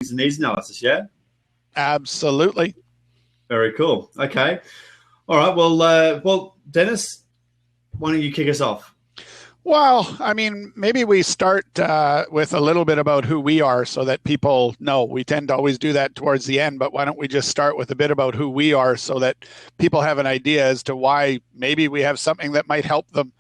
and needs analysis, yeah? Absolutely. Very cool. Okay. All right. Well, Dennis, why don't you kick us off? Well, I mean, maybe we start with a little bit about who we are so that people know. We tend to always do that towards the end, but why don't we just start with a bit about who we are so that people have an idea as to why maybe we have something that might help them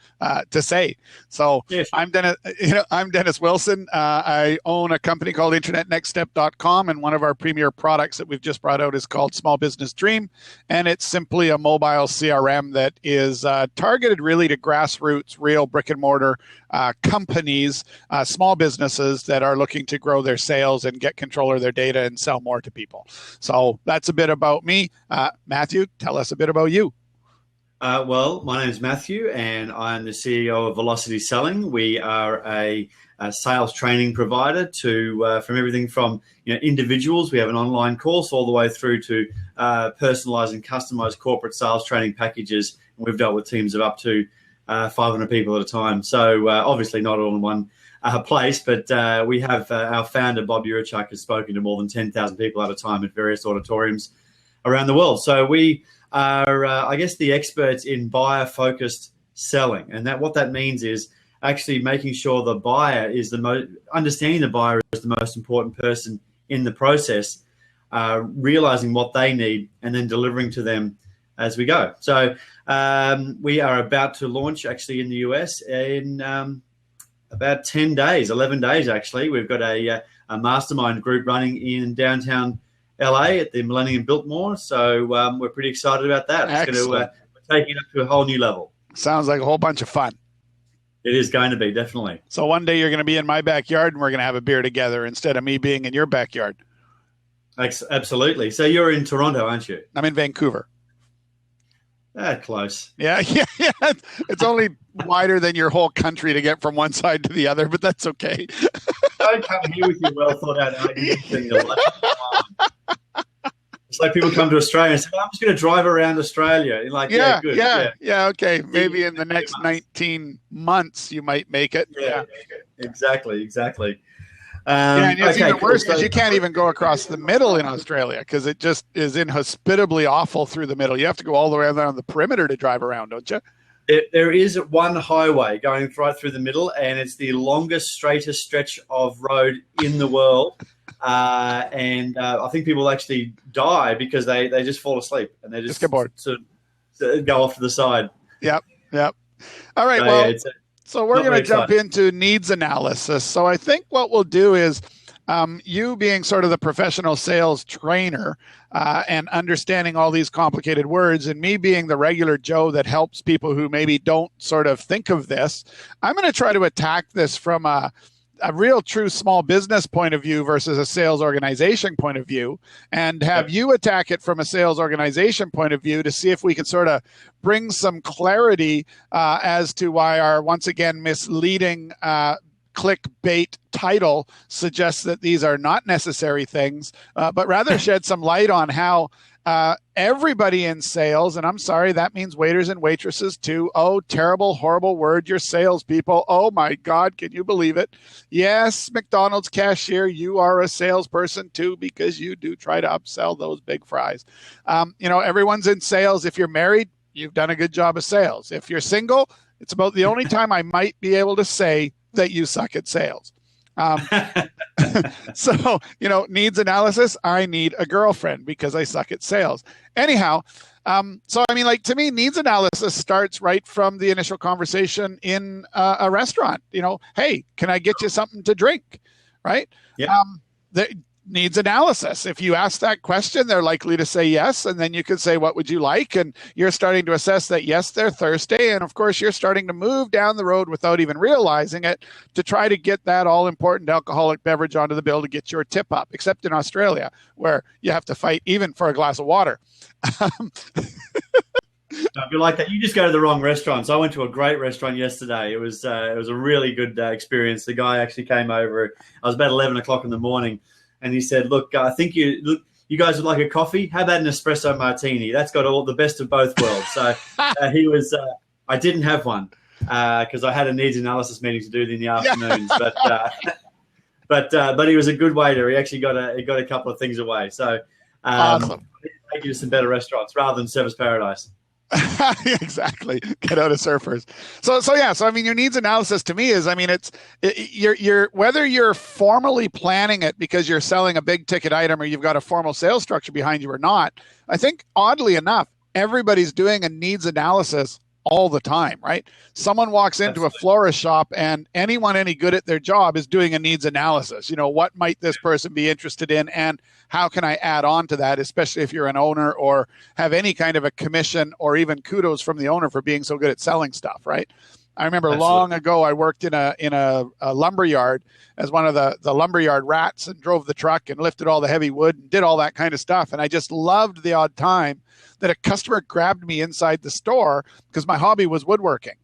to say. So yes. I'm Dennis Wilson. I own a company called InternetNextStep.com, and one of our premier products that we've just brought out is called Small Business Dream, and it's simply a mobile CRM that is targeted really to grassroots, real brick and mortar companies, small businesses that are looking to grow their sales and get control of their data and sell more to people. So that's a bit about me. Matthew, tell us a bit about you. Well, my name is Matthew, and I'm the CEO of Velocity Selling. We are a sales training provider to from everything from individuals. We have an online course all the way through to personalized and customized corporate sales training packages. And we've dealt with teams of up to 500 people at a time. So obviously not all in one place, but we have our founder, Bob Urachuk, has spoken to more than 10,000 people at a time at various auditoriums around the world. So we are, I guess, the experts in buyer-focused selling. And what that means is actually making sure the buyer is understanding the buyer is the most important person in the process, realizing what they need and then delivering to them as we go. So we are about to launch actually in the US in about 10 days, 11 days actually. We've got a mastermind group running in downtown LA at the Millennium Biltmore. So we're pretty excited about that. It's going to take it up to a whole new level. Sounds like a whole bunch of fun. It is going to be, definitely. So one day you're going to be in my backyard and we're going to have a beer together instead of me being in your backyard. Absolutely. So you're in Toronto, aren't you? I'm in Vancouver. Close. Yeah. It's only wider than your whole country to get from one side to the other, but that's okay. Don't come here with your well thought out argument. It's like people come to Australia and say, I'm just going to drive around Australia. You're like, yeah, good. Yeah, okay. Maybe in the next 19 months you might make it. Yeah. Exactly. And it's even worse because you can't even go across the middle in Australia because it just is inhospitably awful through the middle. You have to go all the way around the perimeter to drive around, don't you? There is one highway going right through the middle, and it's the longest, straightest stretch of road in the world. And I think people actually die because they just fall asleep and they just get bored. Sort of go off to the side. Yep. All right. So we're going to jump into needs analysis. So I think what we'll do is you being sort of the professional sales trainer and understanding all these complicated words, and me being the regular Joe that helps people who maybe don't sort of think of this, I'm going to try to attack this from a real true small business point of view versus a sales organization point of view, and have you attack it from a sales organization point of view to see if we can sort of bring some clarity as to why our, once again, misleading clickbait title suggests that these are not necessary things, but rather shed some light on how everybody in sales, and I'm sorry, that means waiters and waitresses too. Oh, terrible, horrible word, you're salespeople. Oh my God, can you believe it? Yes, McDonald's cashier, you are a salesperson too because you do try to upsell those big fries. Everyone's in sales. If you're married, you've done a good job of sales. If you're single, it's about the only time I might be able to say that you suck at sales. So, needs analysis, I need a girlfriend because I suck at sales. Anyhow, to me, needs analysis starts right from the initial conversation in a restaurant. Hey, can I get you something to drink? Right? Yeah. Needs analysis. If you ask that question, they're likely to say yes. And then you could say, what would you like? And you're starting to assess that, yes, they're thirsty. And of course, you're starting to move down the road without even realizing it to try to get that all important alcoholic beverage onto the bill to get your tip up, except in Australia, where you have to fight even for a glass of water. If you like that, you just go to the wrong restaurants. I went to a great restaurant yesterday. It was a really good experience. The guy actually came over. I was about 11 o'clock in the morning. And he said, look, I think you guys would like a coffee? How about an espresso martini? That's got all the best of both worlds. So I didn't have one because I had a needs analysis meeting to do in the afternoons. But but he was a good waiter. He actually got a couple of things away. So awesome. Take you to some better restaurants rather than Service Paradise. Exactly. Get out of Surfers. So I mean, your needs analysis to me is, I mean, you're whether you're formally planning it because you're selling a big ticket item or you've got a formal sales structure behind you or not. I think oddly enough, everybody's doing a needs analysis all the time, right? Someone walks into a florist shop and anyone any good at their job is doing a needs analysis. You know, what might this person be interested in and how can I add on to that, especially if you're an owner or have any kind of a commission or even kudos from the owner for being so good at selling stuff, right? I remember long ago, I worked in a lumber yard as one of the lumberyard rats and drove the truck and lifted all the heavy wood and did all that kind of stuff. And I just loved the odd time that a customer grabbed me inside the store because my hobby was woodworking.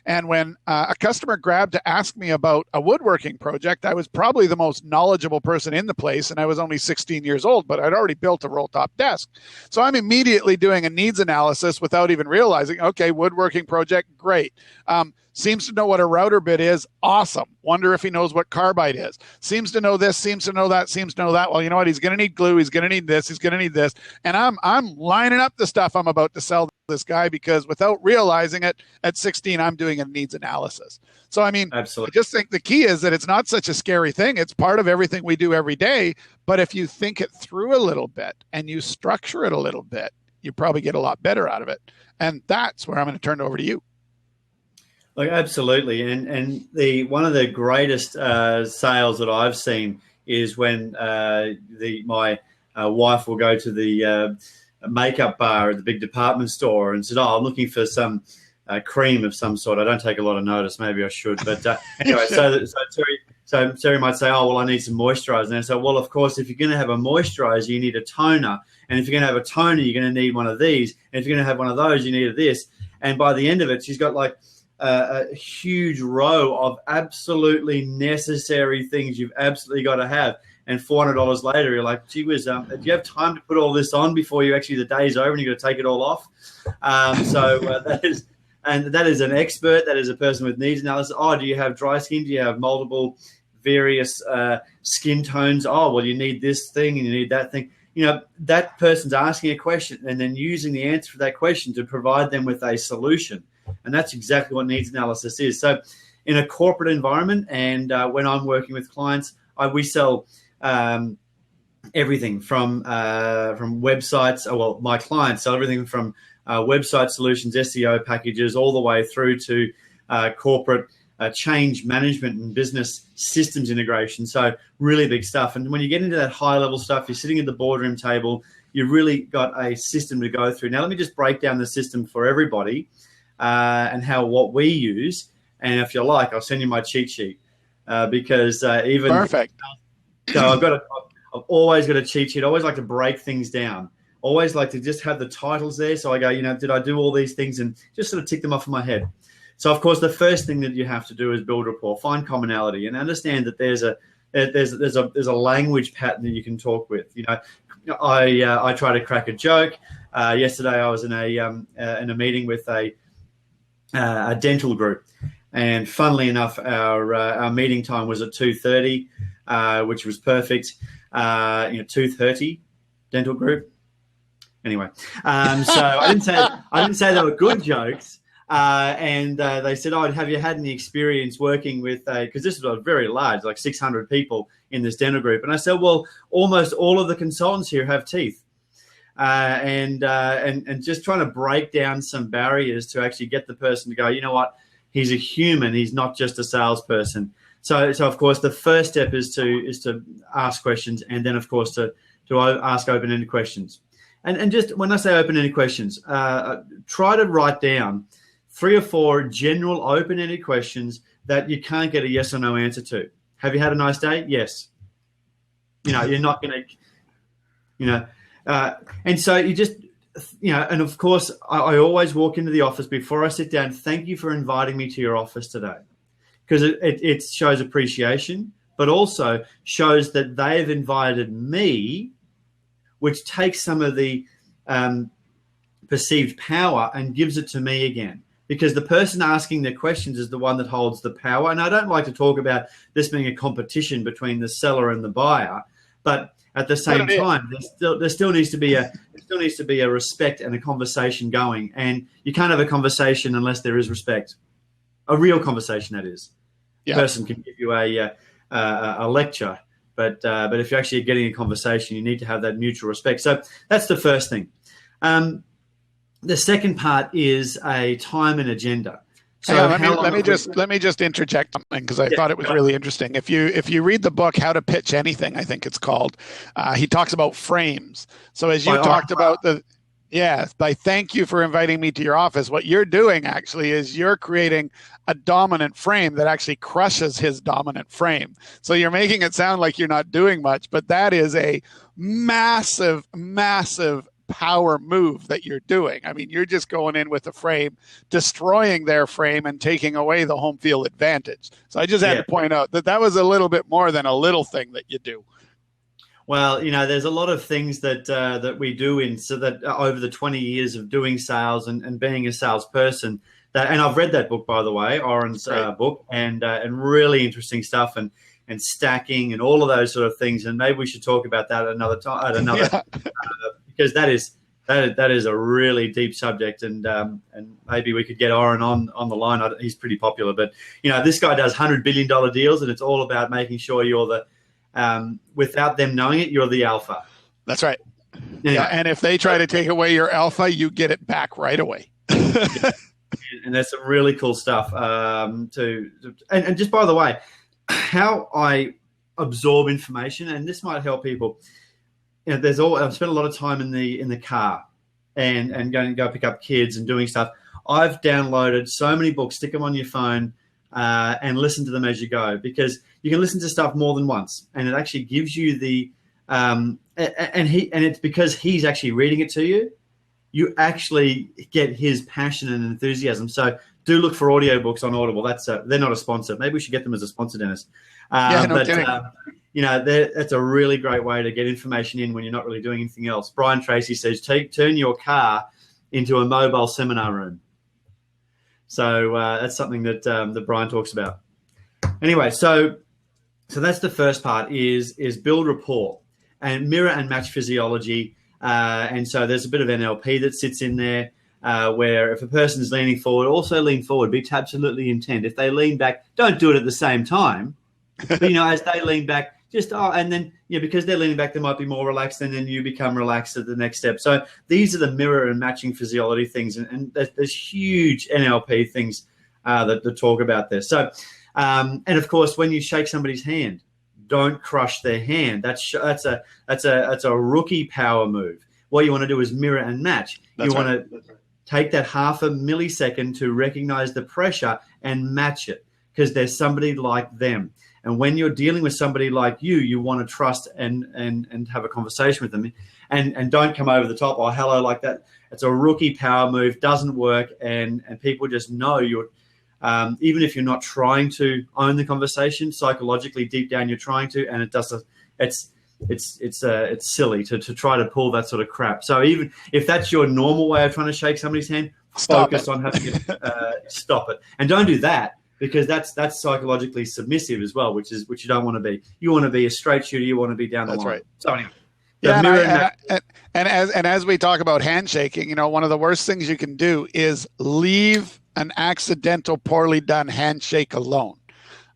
And when a customer grabbed to ask me about a woodworking project, I was probably the most knowledgeable person in the place, and I was only 16 years old, but I'd already built a roll-top desk. So I'm immediately doing a needs analysis without even realizing, okay, woodworking project, great. Seems to know what a router bit is. Awesome. Wonder if he knows what carbide is. Seems to know this, seems to know that, seems to know that. Well, you know what? He's going to need glue. He's going to need this. He's going to need this. And I'm lining up the stuff I'm about to sell this guy because without realizing it, at 16, I'm doing a needs analysis. So, I mean, absolutely. I just think the key is that it's not such a scary thing. It's part of everything we do every day. But if you think it through a little bit and you structure it a little bit, you probably get a lot better out of it. And that's where I'm going to turn it over to you. Like absolutely, and one of the greatest sales that I've seen is when my wife will go to the makeup bar at the big department store and said, "Oh, I'm looking for some cream of some sort." I don't take a lot of notice. Maybe I should, but anyway. So Terry might say, "Oh, well, I need some moisturizer." And I say, "Well, of course, if you're going to have a moisturizer, you need a toner, and if you're going to have a toner, you're going to need one of these, and if you're going to have one of those, you need this." And by the end of it, she's got like a huge row of absolutely necessary things you've absolutely got to have. And $400 later, you're like, gee whiz, do you have time to put all this on before you actually the day's over and you've got to take it all off? That is an expert. That is a person with needs analysis. Oh, do you have dry skin? Do you have multiple various skin tones? Oh, well, you need this thing and you need that thing. You know, that person's asking a question and then using the answer for that question to provide them with a solution. And that's exactly what needs analysis is. So in a corporate environment and when I'm working with clients, we sell everything from websites. Well, my clients sell everything from website solutions, SEO packages, all the way through to corporate change management and business systems integration. So really big stuff. And when you get into that high-level stuff, you're sitting at the boardroom table, you've really got a system to go through. Now, let me just break down the system for everybody. And what we use, and if you like, I'll send you my cheat sheet because even perfect. So I've always got a cheat sheet. I always like to break things down. Always like to just have the titles there. So I go, did I do all these things and just sort of tick them off in my head. So of course, the first thing that you have to do is build rapport, find commonality, and understand that there's a language pattern that you can talk with. I try to crack a joke. Yesterday, I was in a meeting with a dental group, and funnily enough, our meeting time was at 2:30, which was perfect. 2:30 dental group. Anyway, so I didn't say they were good jokes. And they said, "Oh, have you had any experience working with because this was very large, like 600 people in this dental group?" And I said, "Well, almost all of the consultants here have teeth." And just trying to break down some barriers to actually get the person to go, you know what, he's a human, he's not just a salesperson. So of course the first step is to ask questions, and then of course to ask open-ended questions. And just when I say open-ended questions, try to write down 3 or 4 general open-ended questions that you can't get a yes or no answer to. Have you had a nice day? Yes. You're not going to, and so you just, and of course, I always walk into the office before I sit down. Thank you for inviting me to your office today, because it shows appreciation, but also shows that they've invited me, which takes some of the perceived power and gives it to me again. because the person asking the questions is the one that holds the power. And I don't like to talk about this being a competition between the seller and the buyer, but at the same time, there still needs to be a respect and a conversation going. And you can't have a conversation unless there is respect. A real conversation, that is. Yeah. The person can give you a lecture, but if you're actually getting a conversation, you need to have that mutual respect. So that's the first thing. The second part is a time and agenda. So let me just interject something, because I thought it was really interesting. If you read the book How to Pitch Anything, I think it's called, he talks about frames. So as you talked about by thank you for inviting me to your office, what you're doing actually is you're creating a dominant frame that actually crushes his dominant frame. So you're making it sound like you're not doing much, but that is a massive, massive power move that you're doing. I mean, you're just going in with a frame, destroying their frame and taking away the home field advantage. So I just had to point out that was a little bit more than a little thing that you do. Well, there's a lot of things that we do over the 20 years of doing sales and being a salesperson. And I've read that book, by the way, Oren's book, and really interesting stuff, and stacking and all of those sort of things. And maybe we should talk about that at because that is a really deep subject, and maybe we could get Oren on the line. He's pretty popular, but this guy does $100 billion deals, and it's all about making sure you're the without them knowing it, you're the alpha. That's right. Anyway. Yeah, and if they try to take away your alpha, you get it back right away. And that's some really cool stuff. And just by the way, how I absorb information, and this might help people. I've spent a lot of time in the car and go pick up kids and doing stuff. I've downloaded so many books, stick them on your phone, and listen to them as you go, because you can listen to stuff more than once, and it actually gives you the and it's because he's actually reading it to you. You actually get his passion and enthusiasm. So do look for audiobooks on Audible. They're not a sponsor. Maybe we should get them as a sponsor, Dennis. That's a really great way to get information in when you're not really doing anything else. Brian Tracy says, turn your car into a mobile seminar room. So that's something that Brian talks about. Anyway, so that's the first part is build rapport and mirror and match physiology. And so there's a bit of NLP that sits in there where if a person is leaning forward, also lean forward. Be absolutely intent. If they lean back, don't do it at the same time. But, as they lean back, and then because they're leaning back, they might be more relaxed, and then you become relaxed at the next step. So these are the mirror and matching physiology things, and there's huge NLP things that talk about this. So, and of course, when you shake somebody's hand, don't crush their hand. That's a rookie power move. What you want to do is mirror and match. You want to take that half a millisecond to recognize the pressure and match it, because there's somebody like them. And when you're dealing with somebody like you want to trust and have a conversation with them, and don't come over the top or hello like that. It's a rookie power move, doesn't work, and people just know you're. Even if you're not trying to own the conversation, psychologically deep down you're trying to, and it doesn't. It's silly to try to pull that sort of crap. So even if that's your normal way of trying to shake somebody's hand, focus on having to stop it, and don't do that, because that's psychologically submissive as well, which you don't want to be. You want to be a straight shooter. You want to be down the line. That's right. So anyway. As we talk about handshaking, one of the worst things you can do is leave an accidental, poorly done handshake alone.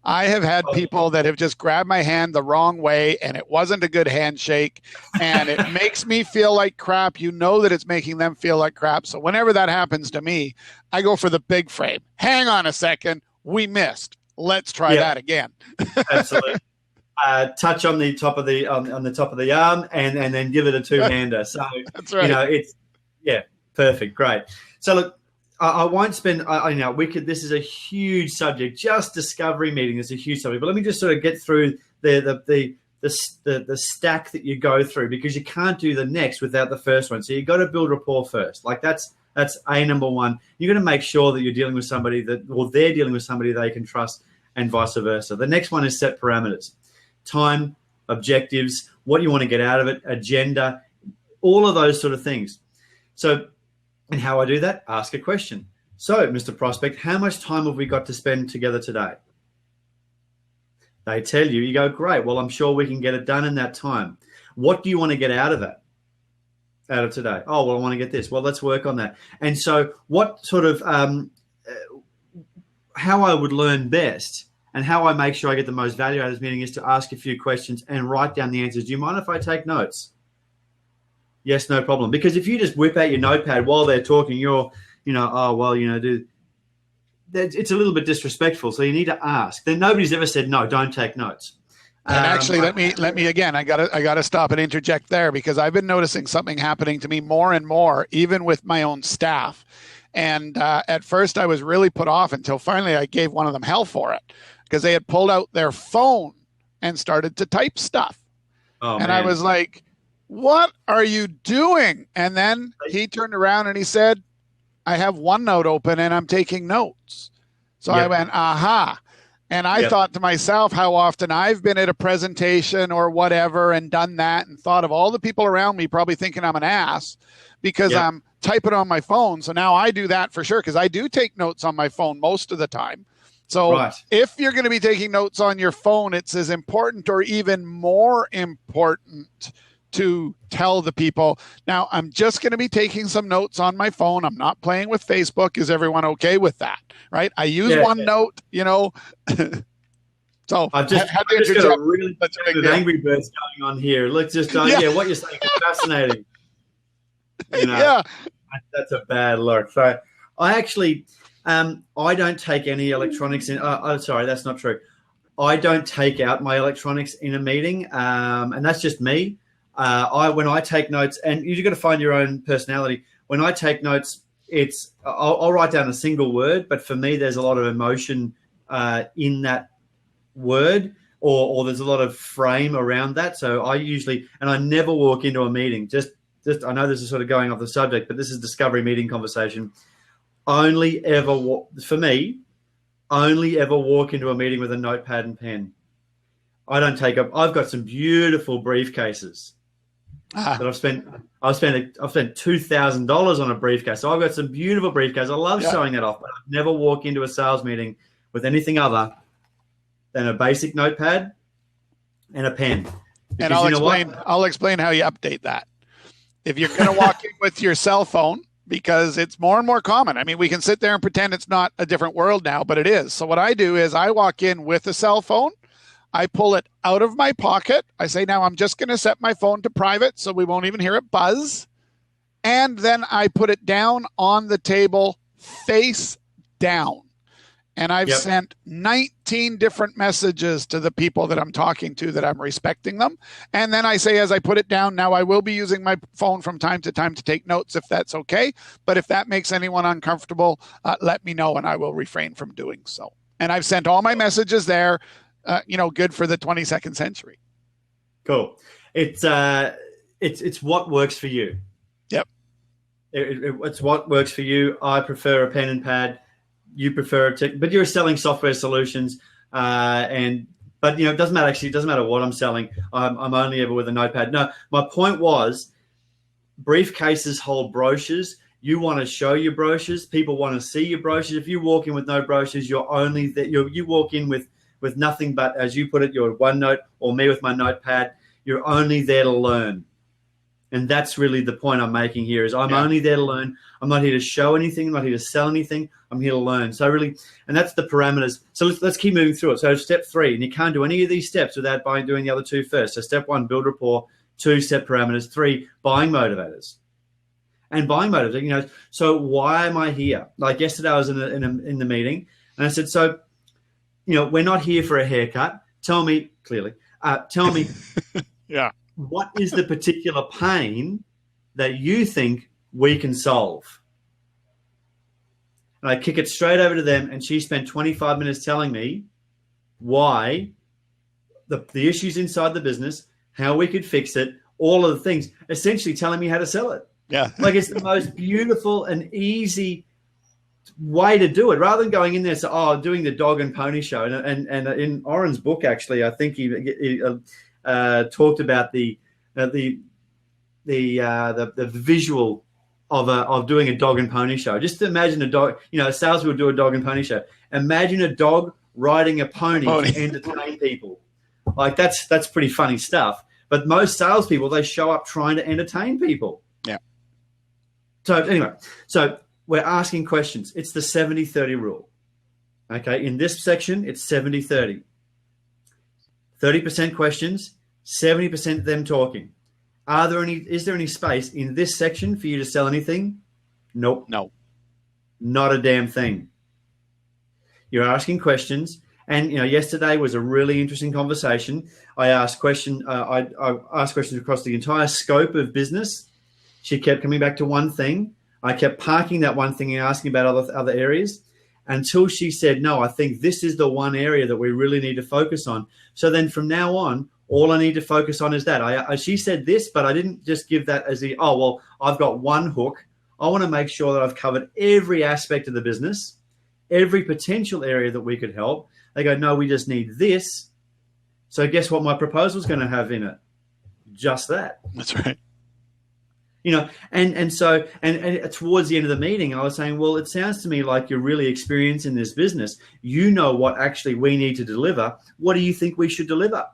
I have had people that have just grabbed my hand the wrong way, and it wasn't a good handshake, and it makes me feel like crap. That it's making them feel like crap. So whenever that happens to me, I go for the big frame. Hang on a second. We missed. Let's try that again. Absolutely. Touch on the top of the on the top of the arm, and then give it a two-hander. So that's right. Perfect, great. So look, I won't spend. This is a huge subject. Just discovery meeting is a huge subject. But let me just sort of get through the stack that you go through, because you can't do the next without the first one. So you got to build rapport first. Like that's number one. You're going to make sure that you're dealing with somebody they're dealing with somebody they can trust, and vice versa. The next one is set parameters, time, objectives, what you want to get out of it, agenda, all of those sort of things. So, and how I do that, ask a question. So, Mr. Prospect, how much time have we got to spend together today? They tell you, you go, great. Well, I'm sure we can get it done in that time. What do you want to get out of it? Out of today? Oh, well, I want to get this. Well, let's work on that. And so what sort of how I would learn best and how I make sure I get the most value out of this meeting is to ask a few questions and write down the answers. Do you mind if I take notes? Yes, no problem. Because if you just whip out your notepad while they're talking, it's a little bit disrespectful. So you need to ask. Then nobody's ever said, no, don't take notes. And actually, let me again. I gotta stop and interject there, because I've been noticing something happening to me more and more, even with my own staff. And at first, I was really put off until finally I gave one of them hell for it, because they had pulled out their phone and started to type stuff. Oh, and man. I was like, "What are you doing?" And then he turned around and he said, "I have OneNote open and I'm taking notes." So I went, aha. And I thought to myself how often I've been at a presentation or whatever and done that and thought of all the people around me probably thinking I'm an ass because I'm typing on my phone. So now I do that for sure, because I do take notes on my phone most of the time. So if you're going to be taking notes on your phone, it's as important or even more important to tell the people, now I'm just going to be taking some notes on my phone. I'm not playing with Facebook. Is everyone okay with that? Right? I use OneNote, So I've just got a really big Angry Birds going on here. Let's just, what you're saying is fascinating. That's a bad look. So I actually, I don't take any electronics in. Sorry, that's not true. I don't take out my electronics in a meeting, and that's just me. When I take notes, and you've got to find your own personality. When I take notes, I'll write down a single word, but for me, there's a lot of emotion in that word, or there's a lot of frame around that. So I never walk into a meeting. Just I know this is sort of going off the subject, but this is discovery meeting conversation. Only ever walk into a meeting with a notepad and pen. I've got some beautiful briefcases that I've spent $2,000 on a briefcase. So I've got some beautiful briefcases. I love showing that off, but I've never walked into a sales meeting with anything other than a basic notepad and a pen. Because and I'll explain how you update that. If you're going to walk in with your cell phone, because it's more and more common. I mean, we can sit there and pretend it's not a different world now, but it is. So what I do is I walk in with a cell phone. I pull it out of my pocket. I say, now I'm just going to set my phone to private so we won't even hear it buzz. And then I put it down on the table, face down. And I've sent 19 different messages to the people that I'm talking to that I'm respecting them. And then I say, as I put it down, now I will be using my phone from time to time to take notes if that's okay. But if that makes anyone uncomfortable, let me know and I will refrain from doing so. And I've sent all my messages there. Good for the 22nd century. Cool. It's what works for you. Yep. It's what works for you. I prefer a pen and pad. You prefer but you're selling software solutions, but it doesn't matter. Actually, it doesn't matter what I'm selling. I'm only ever with a notepad. No, my point was, briefcases hold brochures. You want to show your brochures. People want to see your brochures. If you walk in with no brochures, you're only that you walk in with nothing but, as you put it, your OneNote, or me with my notepad. You're only there to learn. And that's really the point I'm making here is I'm only there to learn. I'm not here to show anything. I'm not here to sell anything. I'm here to learn. So really, and that's the parameters. So let's keep moving through it. So step 3, and you can't do any of these steps without doing the other 2 first. So step 1, build rapport. 2, set parameters. 3, buying motivators. And buying motivators, so why am I here? Like yesterday I was in the meeting and I said, so, we're not here for a haircut. Tell me clearly. Tell me. What is the particular pain that you think we can solve? And I kick it straight over to them, and she spent 25 minutes telling me why the issues inside the business, how we could fix it, all of the things, essentially telling me how to sell it. Yeah. Like it's the most beautiful and easy way to do it, rather than going in there doing the dog and pony show. And in Oren's book, actually, I think he talked about the visual of doing a dog and pony show. Just imagine a dog, a salesman would do a dog and pony show. Imagine a dog riding a pony to entertain people. Like that's pretty funny stuff. But most salespeople, they show up trying to entertain people. Yeah. So anyway, we're asking questions. It's the 70-30 rule. Okay. In this section, it's 70-30. 30% questions, 70% them talking. Is there any space in this section for you to sell anything? Nope. No. Not a damn thing. You're asking questions. And yesterday was a really interesting conversation. I asked questions across the entire scope of business. She kept coming back to one thing. I kept parking that one thing and asking about other areas until she said, "No, I think this is the one area that we really need to focus on." So then from now on, all I need to focus on is that. She said this, but I didn't just give that as I've got one hook. I want to make sure that I've covered every aspect of the business, every potential area that we could help. They go, "No, we just need this." So guess what my proposal is going to have in it? Just that. That's right. And so towards the end of the meeting, I was saying, well, it sounds to me like you're really experienced in this business. You know what actually we need to deliver. What do you think we should deliver?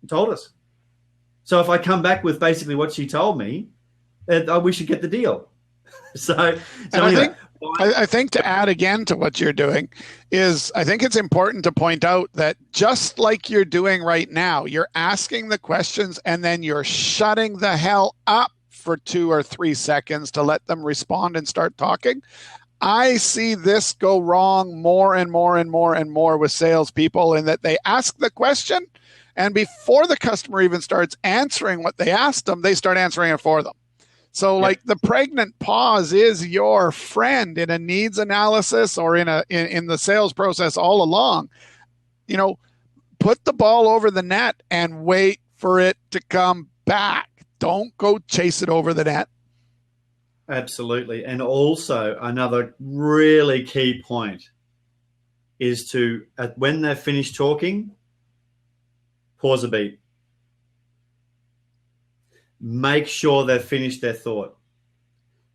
He told us. So if I come back with basically what she told me, we should get the deal. So anyway, I think to add again to what you're doing is I think it's important to point out that just like you're doing right now, you're asking the questions and then you're shutting the hell up for 2 or 3 seconds to let them respond and start talking. I see this go wrong more and more and more and more with salespeople in that they ask the question and before the customer even starts answering what they asked them, they start answering it for them. So like the pregnant pause is your friend in a needs analysis or in the sales process all along. Put the ball over the net and wait for it to come back. Don't go chase it over the net. Absolutely. And also another really key point is to, when they're finished talking, pause a beat. Make sure they've finished their thought.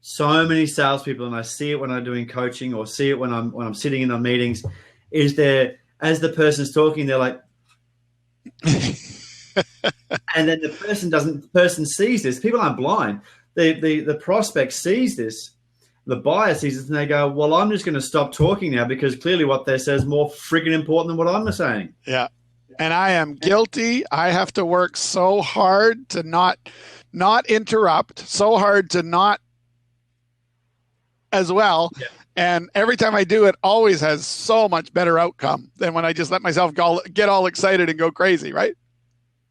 So many salespeople, and I see it when I'm doing coaching or see it when I'm sitting in the meetings, is there as the person's talking, they're like, and then the person sees this. People aren't blind. The prospect sees this, the buyer sees this, and they go, "Well, I'm just going to stop talking now because clearly what they say is more freaking important than what I'm saying." Yeah. And I am guilty. I have to work so hard to not interrupt, so hard to not as well. Yeah. And every time I do it, always has so much better outcome than when I just let myself get all excited and go crazy, right?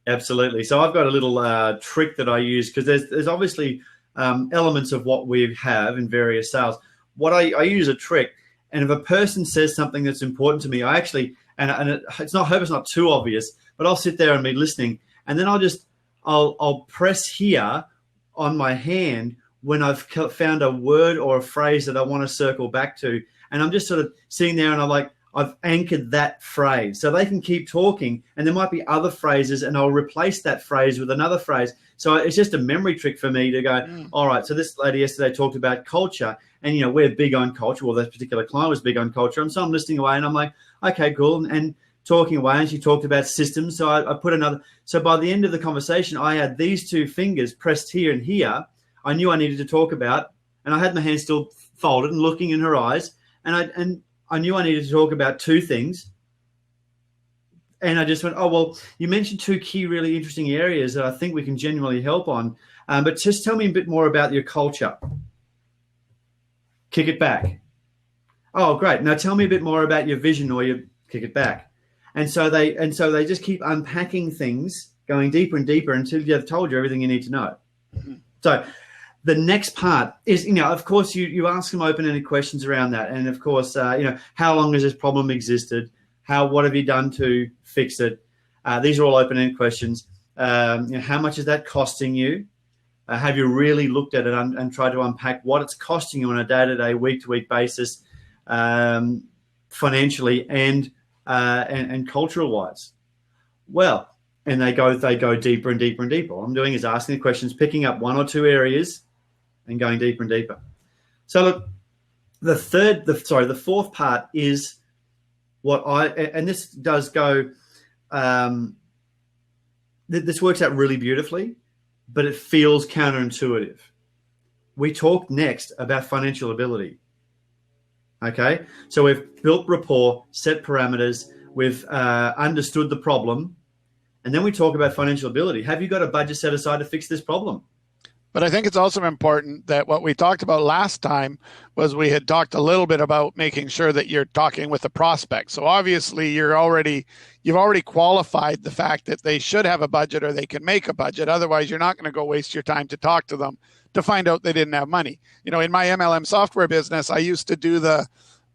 Absolutely. So I've got a little trick that I use because there's obviously elements of what we have in various sales. What I use a trick, and if a person says something that's important to me, I actually – and it's not, I hope it's not too obvious, but I'll sit there and be listening, and then I'll press here on my hand when I've found a word or a phrase that I want to circle back to, and I'm just sort of sitting there and I've anchored that phrase, so they can keep talking, and there might be other phrases, and I'll replace that phrase with another phrase. So it's just a memory trick for me to go, all right, so this lady yesterday talked about culture, and we're big on culture. Well, that particular client was big on culture, and so I'm listening away, and I'm like, okay, cool, and talking away, and she talked about systems. So I put another. So by the end of the conversation, I had these two fingers pressed here and here. I knew I needed to talk about, and I had my hands still folded and looking in her eyes, and I knew I needed to talk about two things. And I just went, oh, well, you mentioned two key, really interesting areas that I think we can genuinely help on. But just tell me a bit more about your culture. Kick it back. Oh, great. Now tell me a bit more about your vision or your kick it back. And so they just keep unpacking things, going deeper and deeper until they've told you everything you need to know. Mm-hmm. So the next part is, of course, you ask them open-ended questions around that. And of course, how long has this problem existed? What have you done to fix it? These are all open-ended questions. How much is that costing you? Have you really looked at it and tried to unpack what it's costing you on a day-to-day, week-to-week basis, financially and cultural-wise? Well, and they go deeper and deeper and deeper. All I'm doing is asking the questions, picking up one or two areas, and going deeper and deeper. So look, the fourth part is and this does go, this works out really beautifully, but it feels counterintuitive. We talked next about financial ability. Okay, so we've built rapport, set parameters, we've understood the problem, and then we talk about financial ability. Have you got a budget set aside to fix this problem? But I think it's also important that what we talked about last time was we had talked a little bit about making sure that you're talking with the prospect. So obviously you've already qualified the fact that they should have a budget or they can make a budget. Otherwise, you're not going to go waste your time to talk to them to find out they didn't have money. You know, in my MLM software business, I used to do the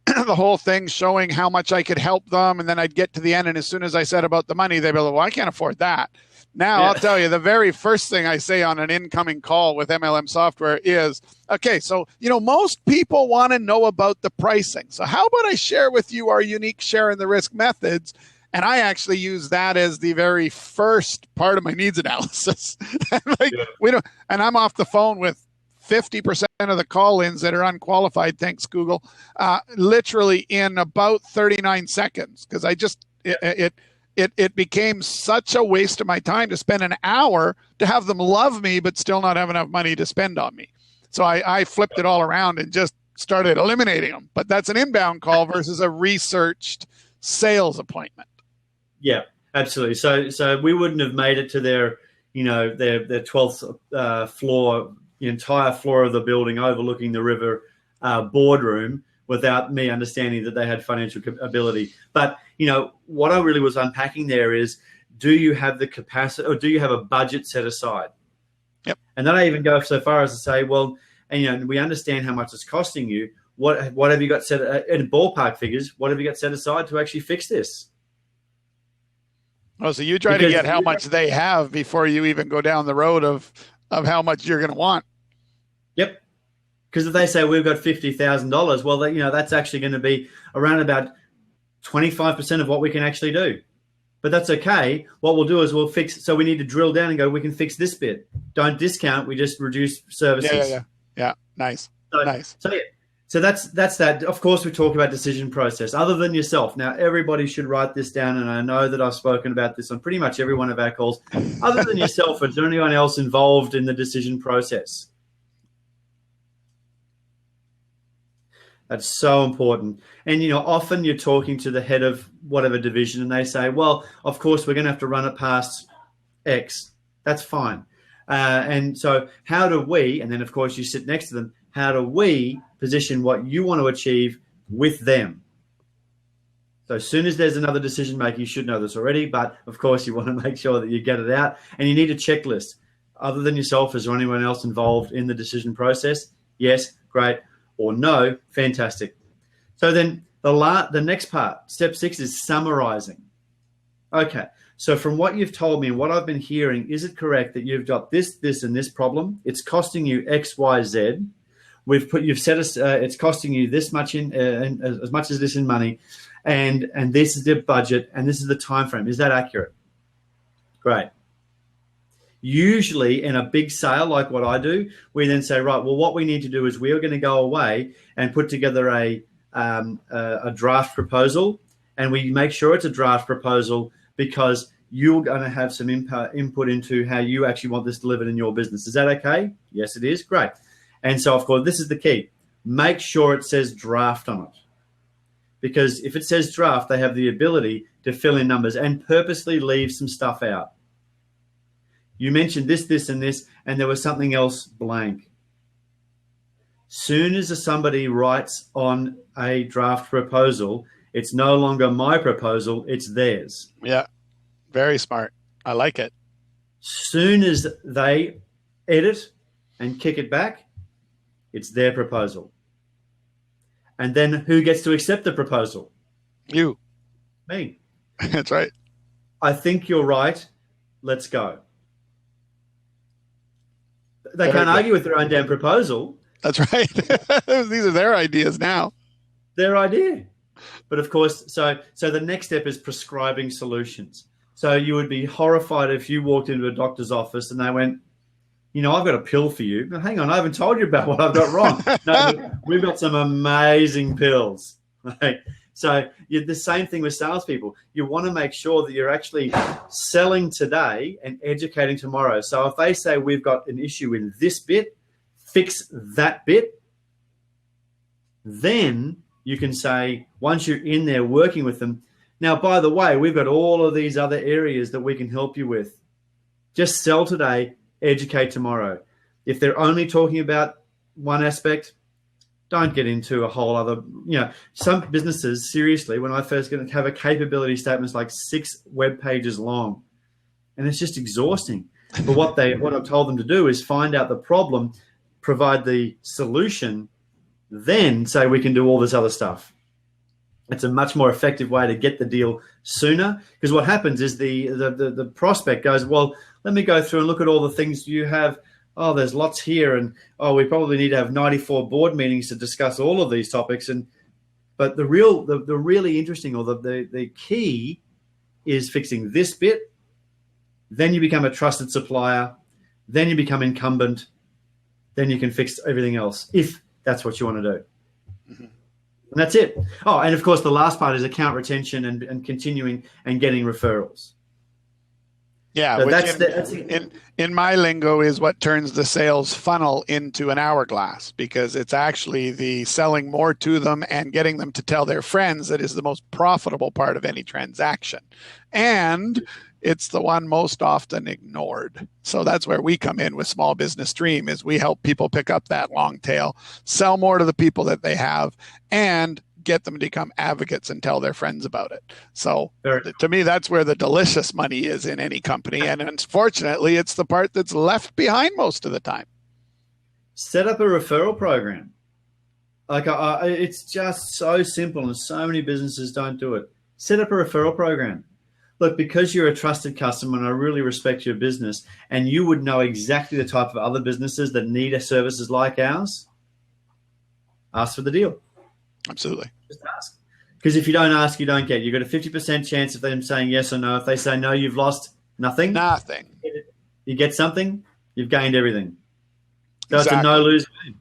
whole thing showing how much I could help them. And then I'd get to the end. And as soon as I said about the money, they'd be like, well, I can't afford that. Now, I'll tell you, the very first thing I say on an incoming call with MLM software is, okay, so, you know, most people want to know about the pricing. So how about I share with you our unique share in the risk methods? And I actually use that as the very first part of my needs analysis. And I'm off the phone with 50% of the call-ins that are unqualified, thanks Google, literally in about 39 seconds. Because it became such a waste of my time to spend an hour to have them love me, but still not have enough money to spend on me. So I flipped it all around and just started eliminating them. But that's an inbound call versus a researched sales appointment. Yeah, absolutely. So we wouldn't have made it to their 12th floor, the entire floor of the building overlooking the river boardroom without me understanding that they had financial ability. But, you know, what I really was unpacking there is, do you have the capacity or do you have a budget set aside? Yep. And then I even go so far as to say, well, and, you know, we understand how much it's costing you. What have you got set in ballpark figures? What have you got set aside to actually fix this? Oh, so you try to get how much they have before you even go down the road of how much you're going to want. Yep. Because if they say we've got $50,000, well, you know, that's actually going to be around about 25% of what we can actually do. But that's okay. What we'll do is we'll fix. So we need to drill down and go, we can fix this bit. Don't discount. We just reduce services. Yeah. Nice. Nice. So that's that. Of course, we talk about decision process other than yourself. Now, everybody should write this down. And I know that I've spoken about this on pretty much every one of our calls. Other than yourself, is there anyone else involved in the decision process? That's so important. And, you know, often you're talking to the head of whatever division and they say, well, of course, we're going to have to run it past X. That's fine. And so how do we, and then, of course, you sit next to them, how do we position what you want to achieve with them? So as soon as there's another decision maker, you should know this already, but, of course, you want to make sure that you get it out. And you need a checklist. Other than yourself, is there anyone else involved in the decision process? Yes, great. Or no, fantastic. So then the next part, step 6, is summarizing. Okay, so from what you've told me and what I've been hearing, is it correct that you've got this, and this problem? It's costing you X, Y, Z. You've said it's costing you this much in as much as this in money, and this is the budget and this is the time frame. Is that accurate? Great. Usually in a big sale like what I do, we then say, right, well, what we need to do is we are going to go away and put together a draft proposal, and we make sure it's a draft proposal because you're going to have some input into how you actually want this delivered in your business. Is that okay? Yes, it is. Great. And so, of course, this is the key. Make sure it says draft on it, because if it says draft, they have the ability to fill in numbers and purposely leave some stuff out. You mentioned this, and this, and there was something else blank. Soon as somebody writes on a draft proposal, it's no longer my proposal, it's theirs. Yeah, very smart. I like it. Soon as they edit and kick it back, it's their proposal. And then who gets to accept the proposal? You. Me. That's right. I think you're right. Let's go. They can't argue with their own damn proposal. That's right. These are their ideas now. Their idea. But of course, so the next step is prescribing solutions. So you would be horrified if you walked into a doctor's office and they went, I've got a pill for you. No, hang on, I haven't told you about what I've got wrong. No, we've got some amazing pills. Right? So the same thing with salespeople. You want to make sure that you're actually selling today and educating tomorrow. So if they say we've got an issue in this bit, fix that bit, then you can say, once you're in there working with them, now, by the way, we've got all of these other areas that we can help you with. Just sell today, educate tomorrow. If they're only talking about one aspect, don't get into a whole other, some businesses, seriously, when I first get have a capability statement like 6 web pages long, and it's just exhausting. But what I've told them to do is find out the problem, provide the solution, then say we can do all this other stuff. It's a much more effective way to get the deal sooner, because what happens is the prospect goes, well, let me go through and look at all the things you have. Oh, there's lots here, and we probably need to have 94 board meetings to discuss all of these topics. But the really interesting, or the key, is fixing this bit. Then you become a trusted supplier. Then you become incumbent. Then you can fix everything else if that's what you want to do. Mm-hmm. And that's it. Oh, and of course, the last part is account retention and continuing and getting referrals. Yeah, so which in my lingo is what turns the sales funnel into an hourglass, because it's actually the selling more to them and getting them to tell their friends that is the most profitable part of any transaction. And it's the one most often ignored. So that's where we come in with Small Business Dream, is we help people pick up that long tail, sell more to the people that they have, and get them to become advocates and tell their friends about it. So to me, that's where the delicious money is in any company. And unfortunately, it's the part that's left behind most of the time. Set up a referral program. It's just so simple, and so many businesses don't do it. Set up a referral program. Look, because you're a trusted customer and I really respect your business, and you would know exactly the type of other businesses that need services like ours, ask for the deal. Absolutely. Just ask. Because if you don't ask, you don't get. You've got a 50% chance of them saying yes or no. If they say no, you've lost nothing. Nothing. You get something, you've gained everything. So exactly. It's a no-lose game.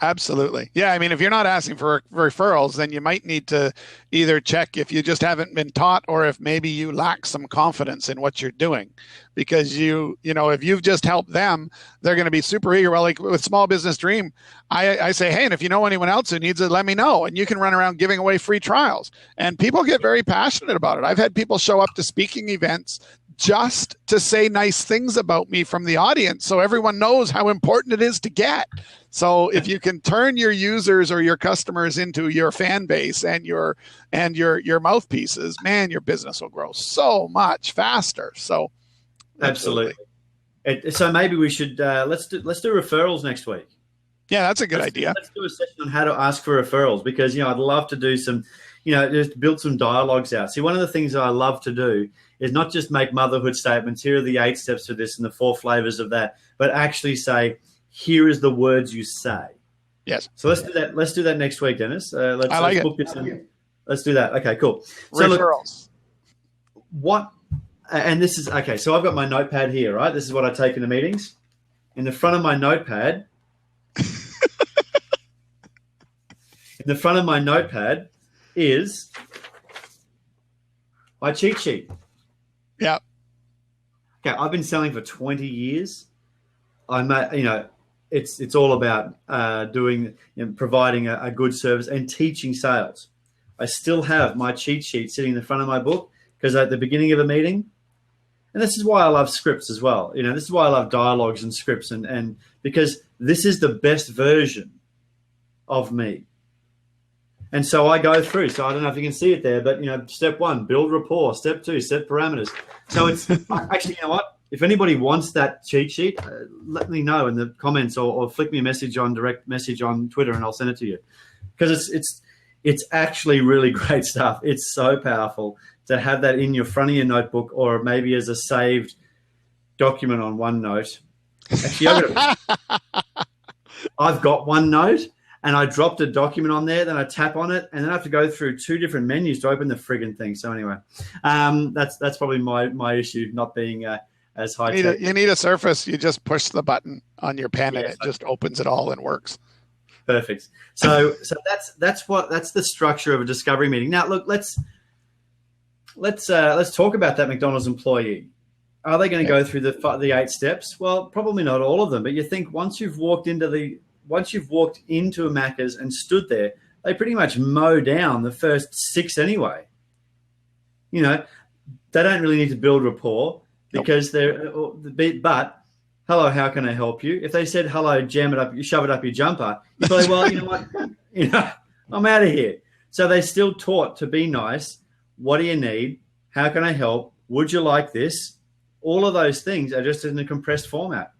Absolutely. Yeah. I mean, if you're not asking for referrals, then you might need to either check if you just haven't been taught, or if maybe you lack some confidence in what you're doing, because if you've just helped them, they're going to be super eager. Well, like with Small Business Dream, I say, hey, and if you know anyone else who needs it, let me know. And you can run around giving away free trials, and people get very passionate about it. I've had people show up to speaking events just to say nice things about me from the audience, so everyone knows how important it is to get. So if you can turn your users or your customers into your fan base and your mouthpieces, man, your business will grow so much faster. So absolutely. So maybe we should let's do referrals next week. Yeah, that's a good idea. Let's do a session on how to ask for referrals, because I'd love to do some, just build some dialogues out. See, one of the things that I love to do is not just make motherhood statements. Here are the 8 steps for this and the 4 flavors of that, but actually say, here is the words you say. Yes. So let's do that. Let's do that next week, Dennis. Let's book this in. Let's do that. Okay, cool. So referrals. And this is, okay, so I've got my notepad here, right? This is what I take into meetings. In the front of my notepad, is my cheat sheet. Yeah. Okay, I've been selling for 20 years. It's all about providing a good service and teaching sales. I still have my cheat sheet sitting in the front of my book, because at the beginning of a meeting, and this is why I love scripts as well. This is why I love dialogues and scripts, and because this is the best version of me. And so I go through. So I don't know if you can see it there, but step 1, build rapport. Step 2, set parameters. So it's actually, you know what? If anybody wants that cheat sheet, let me know in the comments, or flick me a message on direct message on Twitter, and I'll send it to you. Because it's actually really great stuff. It's so powerful to have that in your front of your notebook, or maybe as a saved document on OneNote. Actually, I've got OneNote, and I dropped a document on there, then I tap on it, and then I have to go through 2 different menus to open the friggin' thing. So anyway, that's probably my issue, not being as high tech. You need a Surface. You just push the button on your pen and it just opens it all and works. Perfect. So that's the structure of a discovery meeting. Now, look, let's talk about that McDonald's employee. Are they going to go through the 8 steps? Well, probably not all of them, but you think once you've walked into a Macca's and stood there, they pretty much mow down the first 6 anyway. You know, they don't really need to build rapport because but hello, how can I help you? If they said hello, jam it up, you shove it up your jumper, you're probably, well, you know what, I'm out of here. So they're still taught to be nice. What do you need? How can I help? Would you like this? All of those things are just in a compressed format.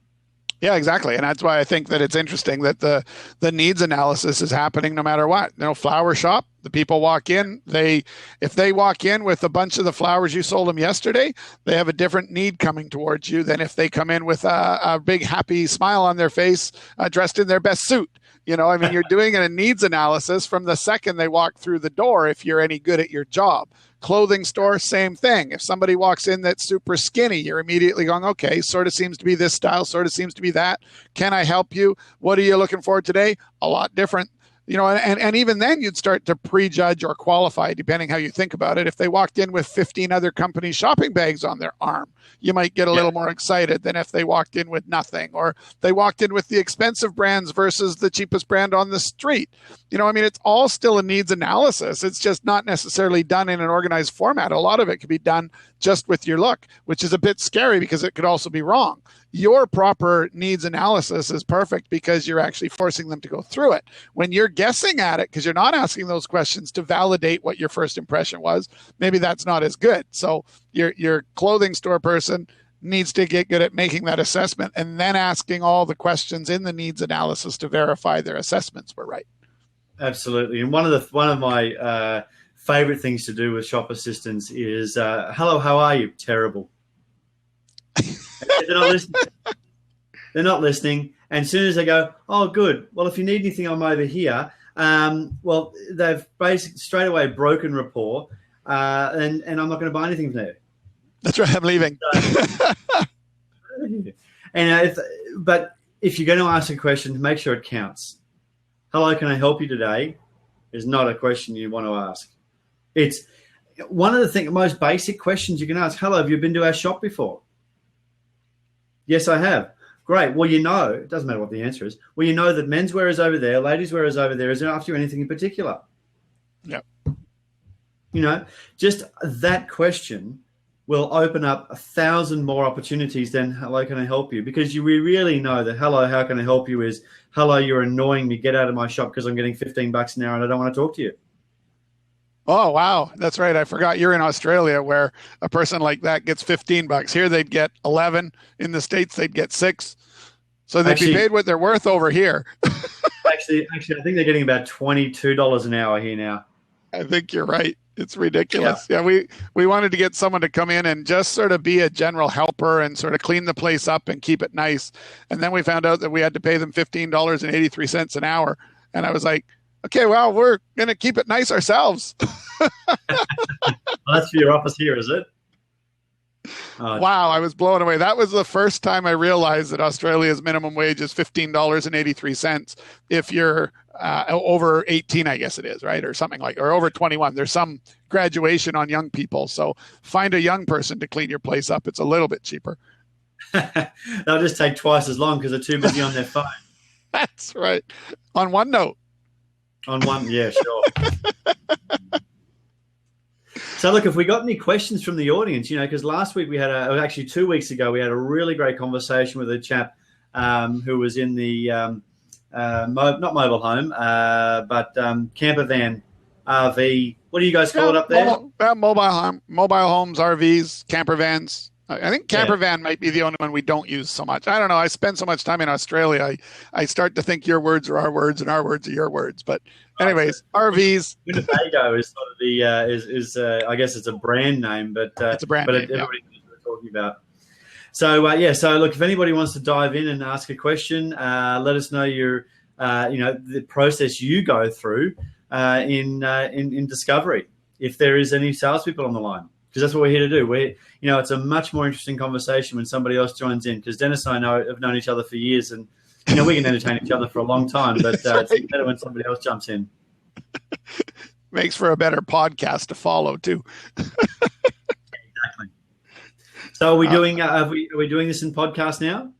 Yeah, exactly. And that's why I think that it's interesting that the needs analysis is happening no matter what. Flower shop, the people walk in, if they walk in with a bunch of the flowers you sold them yesterday, they have a different need coming towards you than if they come in with a big happy smile on their face, dressed in their best suit. You're doing a needs analysis from the second they walk through the door if you're any good at your job. Clothing store, same thing. If somebody walks in that's super skinny, you're immediately going, okay, sort of seems to be this style, sort of seems to be that. Can I help you? What are you looking for today? A lot different. And even then you'd start to prejudge or qualify, depending how you think about it. If they walked in with 15 other companies' shopping bags on their arm, you might get a little more excited than if they walked in with nothing, or they walked in with the expensive brands versus the cheapest brand on the street. It's all still a needs analysis. It's just not necessarily done in an organized format. A lot of it could be done just with your look, which is a bit scary because it could also be wrong. Your proper needs analysis is perfect because you're actually forcing them to go through it. When you're guessing at it, because you're not asking those questions to validate what your first impression was, maybe that's not as good. So your clothing store person needs to get good at making that assessment and then asking all the questions in the needs analysis to verify their assessments were right. Absolutely. And one of my favorite things to do with shop assistants is, hello, how are you? Terrible. They're not listening. They're not listening. And as soon as they go, oh, good. Well, if you need anything, I'm over here. Well, they've basically straight away broken rapport, and I'm not going to buy anything from there. That's right. I'm leaving. But if you're going to ask a question, make sure it counts. Hello, can I help you today? Is not a question you want to ask. It's one of the most basic questions you can ask. Hello, have you been to our shop before? Yes, I have. Great. Well, it doesn't matter what the answer is. Well, that menswear is over there, ladies' wear is over there. Is it after you anything in particular? Yeah. Just that question will open up 1,000 more opportunities than hello, can I help you? Because we really know that hello, how can I help you is hello, you're annoying me. Get out of my shop because I'm getting $15 an hour and I don't want to talk to you. Oh, wow. That's right. I forgot you're in Australia where a person like that gets $15. Here they'd get 11. In the States, they'd get 6. So they'd be paid what they're worth over here. actually, I think they're getting about $22 an hour here now. I think you're right. It's ridiculous. Yeah, we wanted to get someone to come in and just sort of be a general helper and sort of clean the place up and keep it nice. And then we found out that we had to pay them $15.83 an hour. And I was like, okay, well, we're going to keep it nice ourselves. Well, that's for your office here, is it? Wow, I was blown away. That was the first time I realized that Australia's minimum wage is $15.83 if you're over 18, I guess it is, right? Or something or over 21. There's some graduation on young people. So find a young person to clean your place up. It's a little bit cheaper. They'll just take twice as long because they're too busy on their phone. That's right. On OneNote. Yeah, sure. So look, if we got any questions from the audience, because last week actually 2 weeks ago, we had a really great conversation with a chap who was in the, not mobile home, but camper van, RV. What do you guys call it up there? Mobile homes, RVs, camper vans. I think camper van might be the only one we don't use so much. I don't know. I spend so much time in Australia. I start to think your words are our words and our words are your words. But anyways, RVs. Winnebago is sort of the I guess it's a brand name, but it's a brand name. Everybody knows what we're talking about. So So look, if anybody wants to dive in and ask a question, let us know your the process you go through in discovery. If there is any salespeople on the line. because that's what we're here to do. It's a much more interesting conversation when somebody else joins in, because Dennis and I have known each other for years, and we can entertain each other for a long time, but right. It's better when somebody else jumps in. Makes for a better podcast to follow too. Exactly. So are we doing are we doing this in podcast now?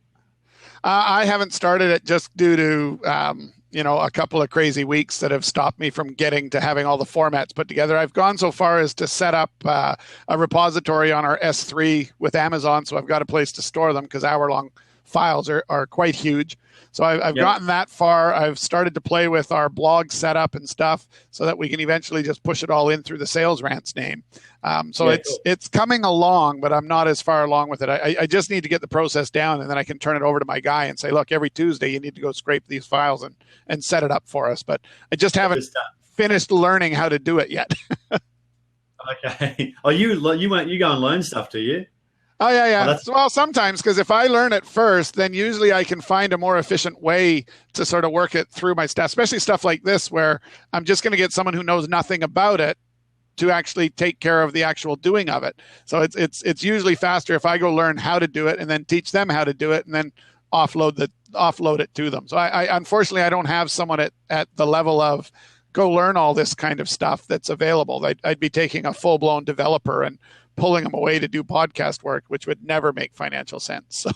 I haven't started it just due to a couple of crazy weeks that have stopped me from getting to having all the formats put together. I've gone so far as to set up a repository on our S3 with Amazon, so I've got a place to store them, because hour-long files are quite huge. So I've gotten that far. I've started to play with our blog setup and stuff so that we can eventually just push it all in through the Sales Rants name. It's coming along, but I'm not as far along with it. I just need to get the process down, and then I can turn it over to my guy and say, look, every Tuesday you need to go scrape these files and set it up for us. But I just haven't finished learning how to do it yet. Okay. Oh, you go and learn stuff, do you? Oh, yeah. Well, sometimes, because if I learn it first, then usually I can find a more efficient way to sort of work it through my stuff, especially stuff like this, where I'm just going to get someone who knows nothing about it to actually take care of the actual doing of it. So it's usually faster if I go learn how to do it and then teach them how to do it, and then offload it to them. So I unfortunately, I don't have someone at the level of go learn all this kind of stuff that's available. I'd be taking a full-blown developer and pulling them away to do podcast work, which would never make financial sense. So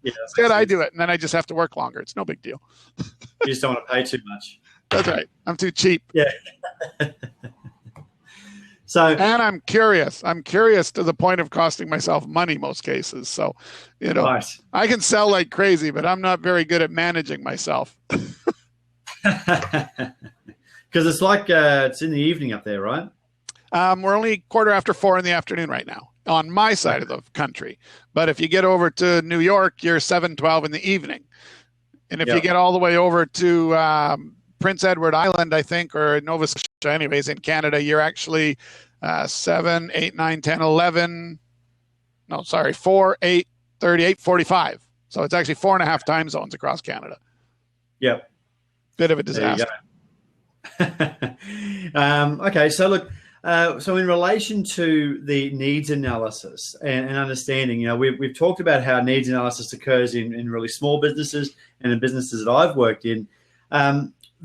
instead I do it, and then I just have to work longer. It's no big deal. You just don't want to pay too much. That's right. I'm too cheap. Yeah. And I'm curious. I'm curious to the point of costing myself money most cases. So, nice. I can sell like crazy, but I'm not very good at managing myself. Because it's like it's in the evening up there, right? We're only 4:15 in the afternoon right now on my side of the country. But if you get over to New York, you're 7:12 in the evening. And if you get all the way over to Prince Edward Island, I think, or Nova Scotia, anyways, in Canada, you're actually 7, 8, 9, 10, 11. No, sorry, 4, 8, 38, 45. So it's actually 4.5 time zones across Canada. Yep. Bit of a disaster. Okay, so look, so in relation to the needs analysis and understanding, we've talked about how needs analysis occurs in really small businesses and in businesses that I've worked in.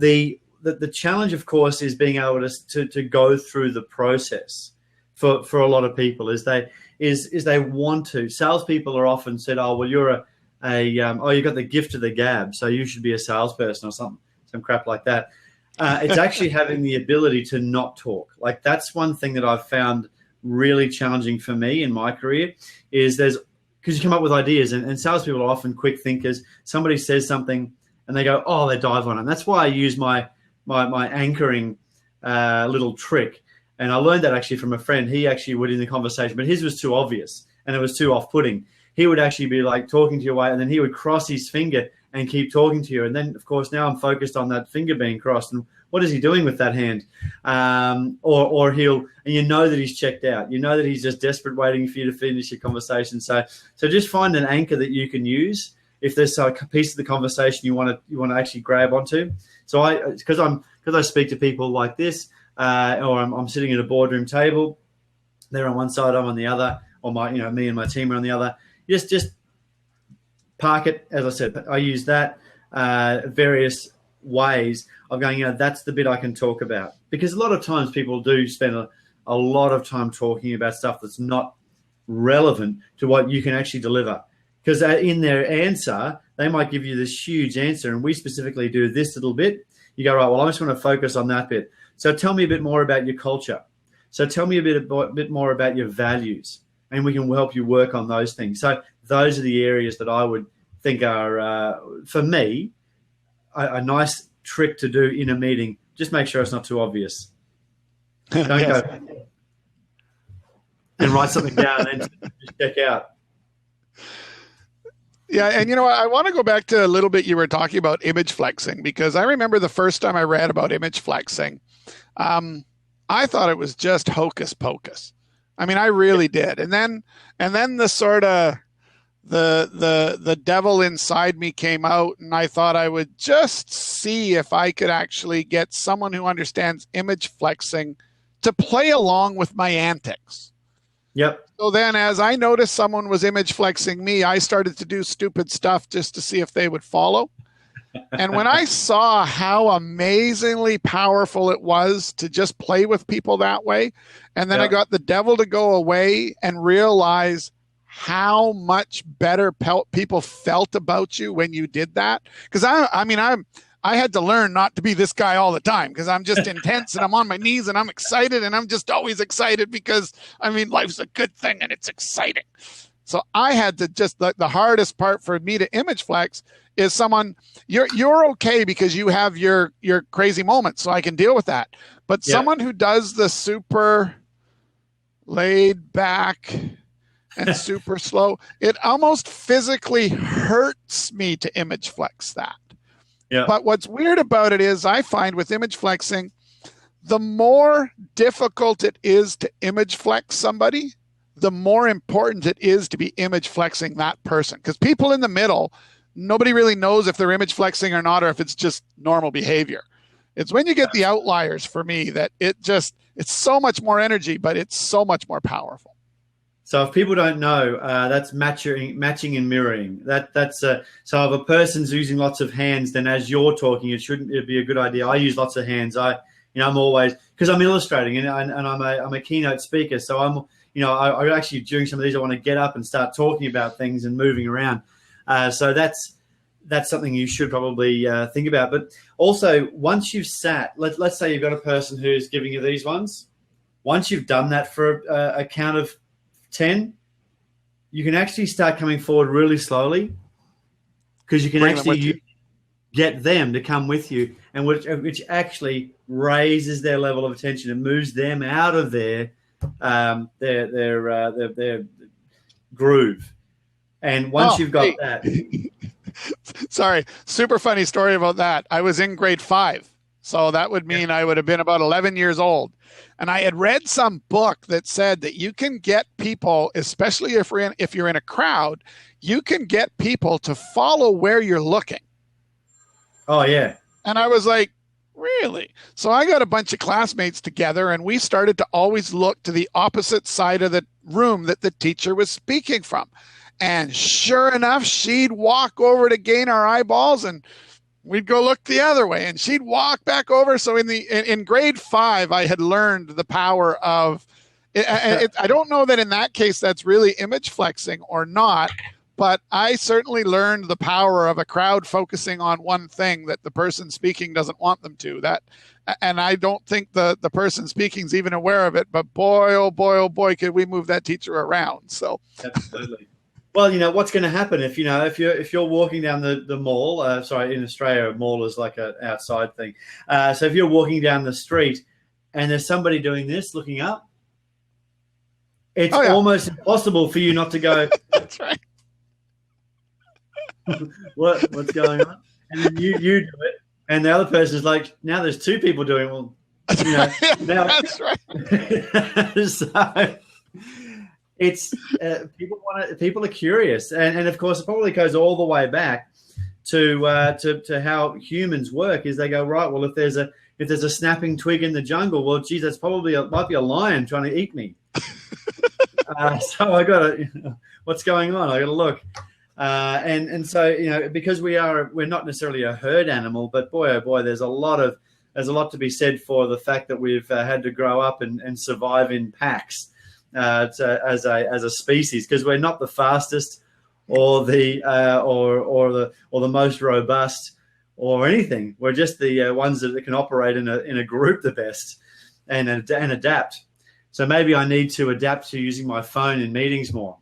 The challenge, of course, is being able to go through the process for a lot of people. Is they want to. Salespeople are often said, "Oh, well, you're you've got the gift of the gab, so you should be a salesperson," or some crap like that. It's actually having the ability to not talk. Like, that's one thing that I've found really challenging for me in my career, is because you come up with ideas, and salespeople are often quick thinkers. Somebody says something and they go, oh, they dive on it. And that's why I use my anchoring little trick. And I learned that actually from a friend. He actually would in the conversation, but his was too obvious and it was too off-putting. He would actually be like talking to you away, and then he would cross his finger and keep talking to you. And then, of course, now I'm focused on that finger being crossed. And what is he doing with that hand? Or and you know that he's checked out. You know that he's just desperate, waiting for you to finish your conversation. So just find an anchor that you can use if there's a piece of the conversation you want to actually grab onto. So because I speak to people like this, or I'm sitting at a boardroom table, they're on one side, I'm on the other, or me and my team are on the other. Just park it. As I said, I use that various ways of going, that's the bit I can talk about. Because a lot of times people do spend a lot of time talking about stuff that's not relevant to what you can actually deliver. Because in their answer, they might give you this huge answer, and we specifically do this little bit. You go, right, well, I just want to focus on that bit. So tell me a bit more about your culture. So tell me a bit more about your values, and we can help you work on those things. So those are the areas that I would think are, for me, a nice trick to do in a meeting. Just make sure it's not too obvious. Don't go and write something down and then just check out. Yeah, and I want to go back to a little bit you were talking about image flexing, because I remember the first time I read about image flexing, I thought it was just hocus pocus. I mean, I really did. And then the sort of the devil inside me came out, and I thought I would just see if I could actually get someone who understands image flexing to play along with my antics. Yep. So then as I noticed someone was image flexing me, I started to do stupid stuff just to see if they would follow. And when I saw how amazingly powerful it was to just play with people that way, and then I got the devil to go away and realize how much better people felt about you when you did that. Because I had to learn not to be this guy all the time, because I'm just intense and I'm on my knees and I'm excited, and I'm just always excited because, life's a good thing and it's exciting. So I had to just, the hardest part for me to image flex is someone, you're okay because you have your crazy moments, so I can deal with that. But someone who does the super laid back and super slow, it almost physically hurts me to image flex that. Yeah. But what's weird about it is I find with image flexing, the more difficult it is to image flex somebody, the more important it is to be image flexing that person. Because people in the middle, nobody really knows if they're image flexing or not, or if it's just normal behavior. It's when you get the outliers, for me, that it's so much more energy, but it's so much more powerful. So if people don't know, that's matching and mirroring. That's so if a person's using lots of hands, then as you're talking, it'd be a good idea. I use lots of hands. I'm always, because I'm illustrating and I'm a keynote speaker. So I actually, during some of these, I want to get up and start talking about things and moving around. So that's something you should probably think about. But also, once you've sat, let's say you've got a person who's giving you these ones. Once you've done that for a count of 10, you can actually start coming forward really slowly, because you can actually get them to come with you, and which actually raises their level of attention and moves them out of their groove. And once you've got that, sorry, super funny story about that. I was in grade 5, so that would mean I would have been about 11 years old. And I had read some book that said that you can get people, especially if you're in a crowd, you can get people to follow where you're looking. Oh, yeah. And I was like, really? So I got a bunch of classmates together, and we started to always look to the opposite side of the room that the teacher was speaking from. And sure enough, she'd walk over to gain our eyeballs, and we'd go look the other way, and she'd walk back over. So in grade 5, I had learned the power of it. I don't know that in that case that's really image flexing or not, but I certainly learned the power of a crowd focusing on one thing that the person speaking doesn't want them to. And I don't think the person speaking is even aware of it. But boy, oh boy, could we move that teacher around? So absolutely. Well, what's going to happen if you're walking down the mall? In Australia, a mall is like an outside thing. So if you're walking down the street and there's somebody doing this, looking up, it's almost impossible for you not to go. That's right. What's going on? And then you do it, and the other person's like, now there's 2 people doing it. Well, now that's right. So it's people are curious, and of course it probably goes all the way back to how humans work. Is they go, right, well, if there's a snapping twig in the jungle, well, geez, that's might be a lion trying to eat me. So I got to, what's going on? I got to look. And so, because we're not necessarily a herd animal, but boy, oh boy, there's a lot to be said for the fact that we've had to grow up and survive in packs as a species, because we're not the fastest or the most robust or anything. We're just the ones that can operate in a group the best and adapt. So maybe I need to adapt to using my phone in meetings more.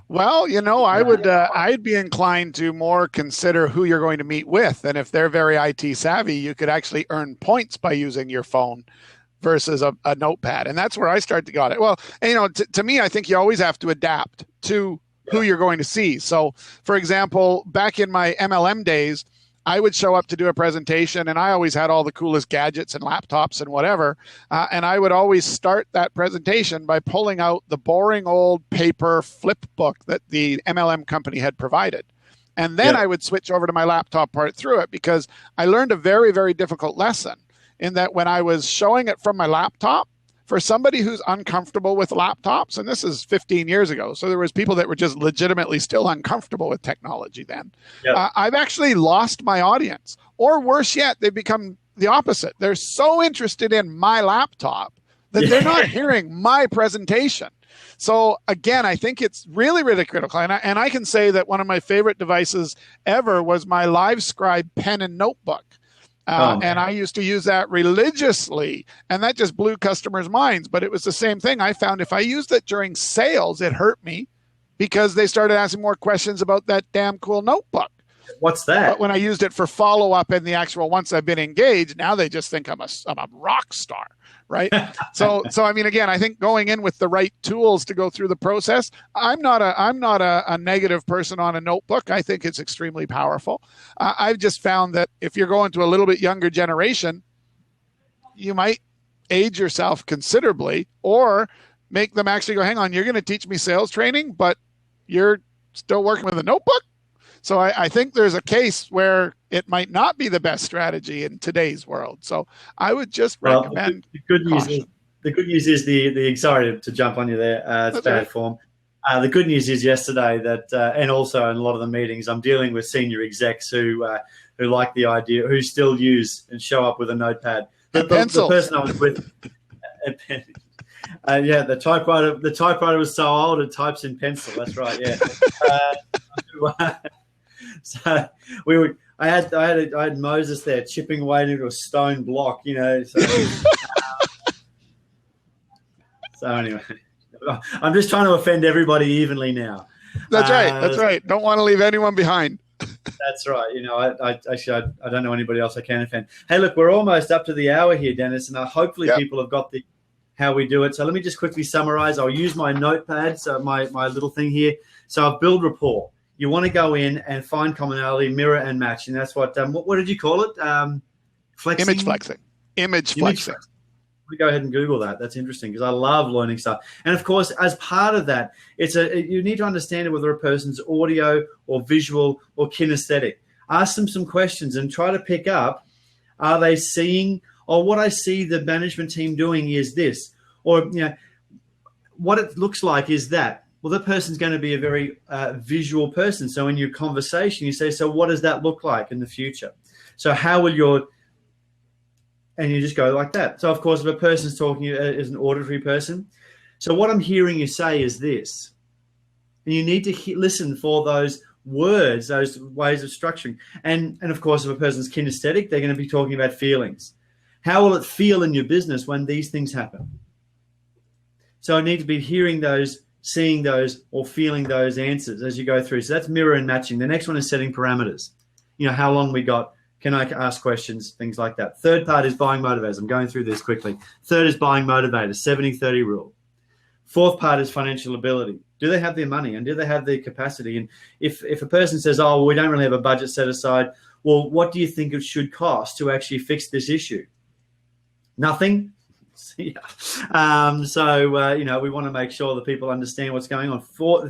Well, I'd be inclined to more consider who you're going to meet with. And if they're very IT savvy, you could actually earn points by using your phone versus a notepad. And that's where I start to get it. Well, to me, I think you always have to adapt to who you're going to see. So, for example, back in my MLM days, I would show up to do a presentation, and I always had all the coolest gadgets and laptops and whatever. And I would always start that presentation by pulling out the boring old paper flip book that the MLM company had provided. And then I would switch over to my laptop part through it, because I learned a very, very difficult lesson in that when I was showing it from my laptop, for somebody who's uncomfortable with laptops, and this is 15 years ago, so there was people that were just legitimately still uncomfortable with technology then. Yep. I've actually lost my audience. Or worse yet, they've become the opposite. They're so interested in my laptop that they're not hearing my presentation. So again, I think it's really, really critical. And I can say that one of my favorite devices ever was my LiveScribe pen and notebook. And I used to use that religiously, and that just blew customers' minds. But it was the same thing. I found if I used it during sales, it hurt me because they started asking more questions about that damn cool notebook. What's that? But when I used it for follow-up and the actual once I've been engaged, now they just think I'm a rock star, right? So I mean, again, I think going in with the right tools to go through the process. I'm not a negative person on a notebook. I think it's extremely powerful. I've just found that if you're going to a little bit younger generation, you might age yourself considerably, or make them actually go, hang on, you're going to teach me sales training, but you're still working with a notebook? So I think there's a case where it might not be the best strategy in today's world. So I would just recommend. The good news is sorry to jump on you there. It's bad right. form. The good news is yesterday that, and also in a lot of the meetings, I'm dealing with senior execs who like the idea, who still use and show up with a notepad. The person I was with. The typewriter was so old it types in pencil. That's right. Yeah. So I had Moses there chipping away into a stone block, So anyway, I'm just trying to offend everybody evenly now. That's right. That's right. Don't want to leave anyone behind. That's right. I don't know anybody else I can offend. Hey, look, we're almost up to the hour here, Dennis, and hopefully people have got how we do it. So let me just quickly summarize. I'll use my notepad, so my little thing here. So I've built rapport. You want to go in and find commonality, mirror and match, and that's what did you call it? Flexing? Image flexing. We go ahead and Google that. That's interesting because I love learning stuff. And of course, as part of that, you need to understand whether a person's audio or visual or kinesthetic. Ask them some questions and try to pick up: are they seeing? Or what I see the management team doing is this, or what it looks like is that. Well, that person's going to be a very visual person. So in your conversation, you say, so what does that look like in the future? So how will and you just go like that. So, of course, if a person's talking as an auditory person, so what I'm hearing you say is this. And you need to listen for those words, those ways of structuring. And of course, if a person's kinesthetic, they're going to be talking about feelings. How will it feel in your business when these things happen? So I need to be hearing those, seeing those, or feeling those answers as you go through. So that's mirror and matching. The next one is setting parameters. How long we got, can I ask questions, things like that. Third part is buying motivators. I'm going through this quickly. Third is buying motivators, 70-30 rule. Fourth part is financial ability. Do they have their money and do they have the capacity? And if a person says, oh, well, we don't really have a budget set aside, well, what do you think it should cost to actually fix this issue? Nothing? We want to make sure that people understand what's going on.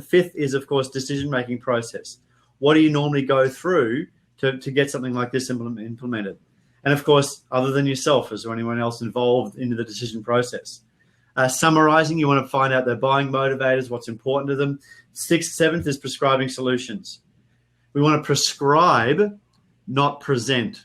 Fifth is, of course, decision-making process. What do you normally go through to get something like this implemented? And, of course, other than yourself, is there anyone else involved in the decision process? Summarizing, you want to find out their buying motivators, what's important to them. Seventh is prescribing solutions. We want to prescribe, not present.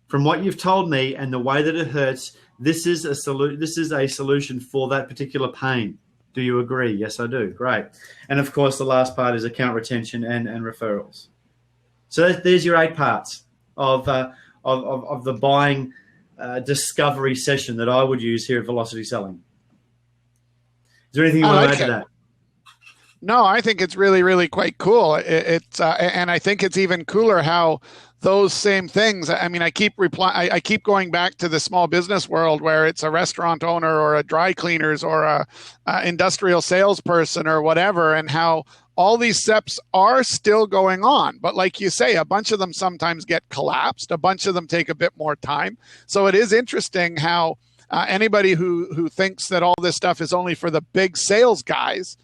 From what you've told me and the way that it hurts, this is a solution for that particular pain. Do you agree? Yes, I do. Great. And of course, the last part is account retention and referrals. So there's your 8 parts of the buying discovery session that I would use here at Velocity Selling. Is there anything you want to add to that? No, I think it's really, really quite cool. And I think it's even cooler how those same things. I mean, I keep going back to the small business world where it's a restaurant owner or a dry cleaners or a industrial salesperson or whatever, and how all these steps are still going on. But like you say, a bunch of them sometimes get collapsed. A bunch of them take a bit more time. So it is interesting how anybody who thinks that all this stuff is only for the big sales guys,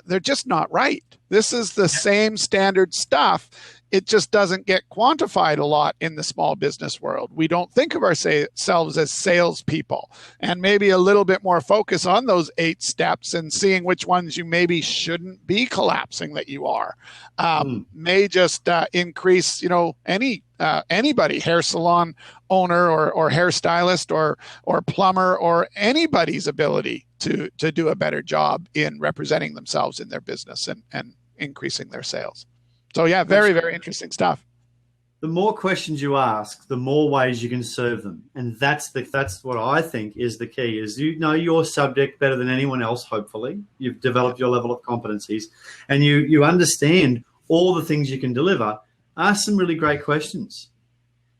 they're just not right. This is the same standard stuff it just doesn't get quantified a lot in the small business world. We don't think of ourselves as salespeople, and maybe a little bit more focus on those 8 steps and seeing which ones you maybe shouldn't be collapsing that you are may just increase, anybody, hair salon owner or hairstylist or plumber or anybody's ability to do a better job in representing themselves in their business and increasing their sales. So yeah, very, very interesting stuff. The more questions you ask, the more ways you can serve them. And that's what I think is the key, is you know your subject better than anyone else, hopefully. You've developed your level of competencies and you understand all the things you can deliver. Ask some really great questions.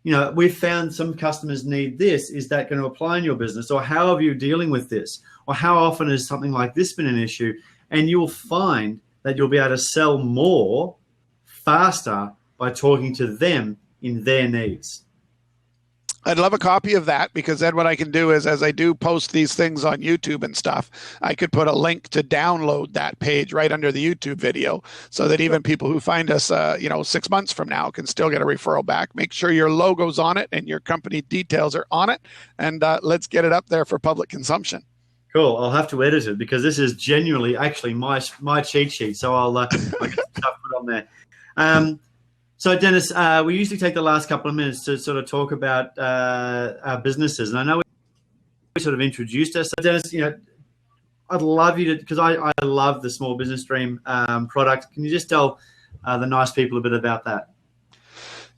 We've found some customers need this. Is that going to apply in your business? Or how are you dealing with this? Or how often has something like this been an issue? And you'll find that you'll be able to sell more faster by talking to them in their needs. I'd love a copy of that, because then what I can do is, as I do post these things on YouTube and stuff, I could put a link to download that page right under the YouTube video, so that even people who find us, 6 months from now can still get a referral back. Make sure your logo's on it and your company details are on it, and let's get it up there for public consumption. Cool. I'll have to edit it, because this is genuinely actually my cheat sheet. So I'll get stuff put on there. So Dennis, we usually take the last couple of minutes to sort of talk about our businesses. And I know we sort of introduced us. So Dennis, I'd love you to, because I love the Small Business Dream product. Can you just tell the nice people a bit about that?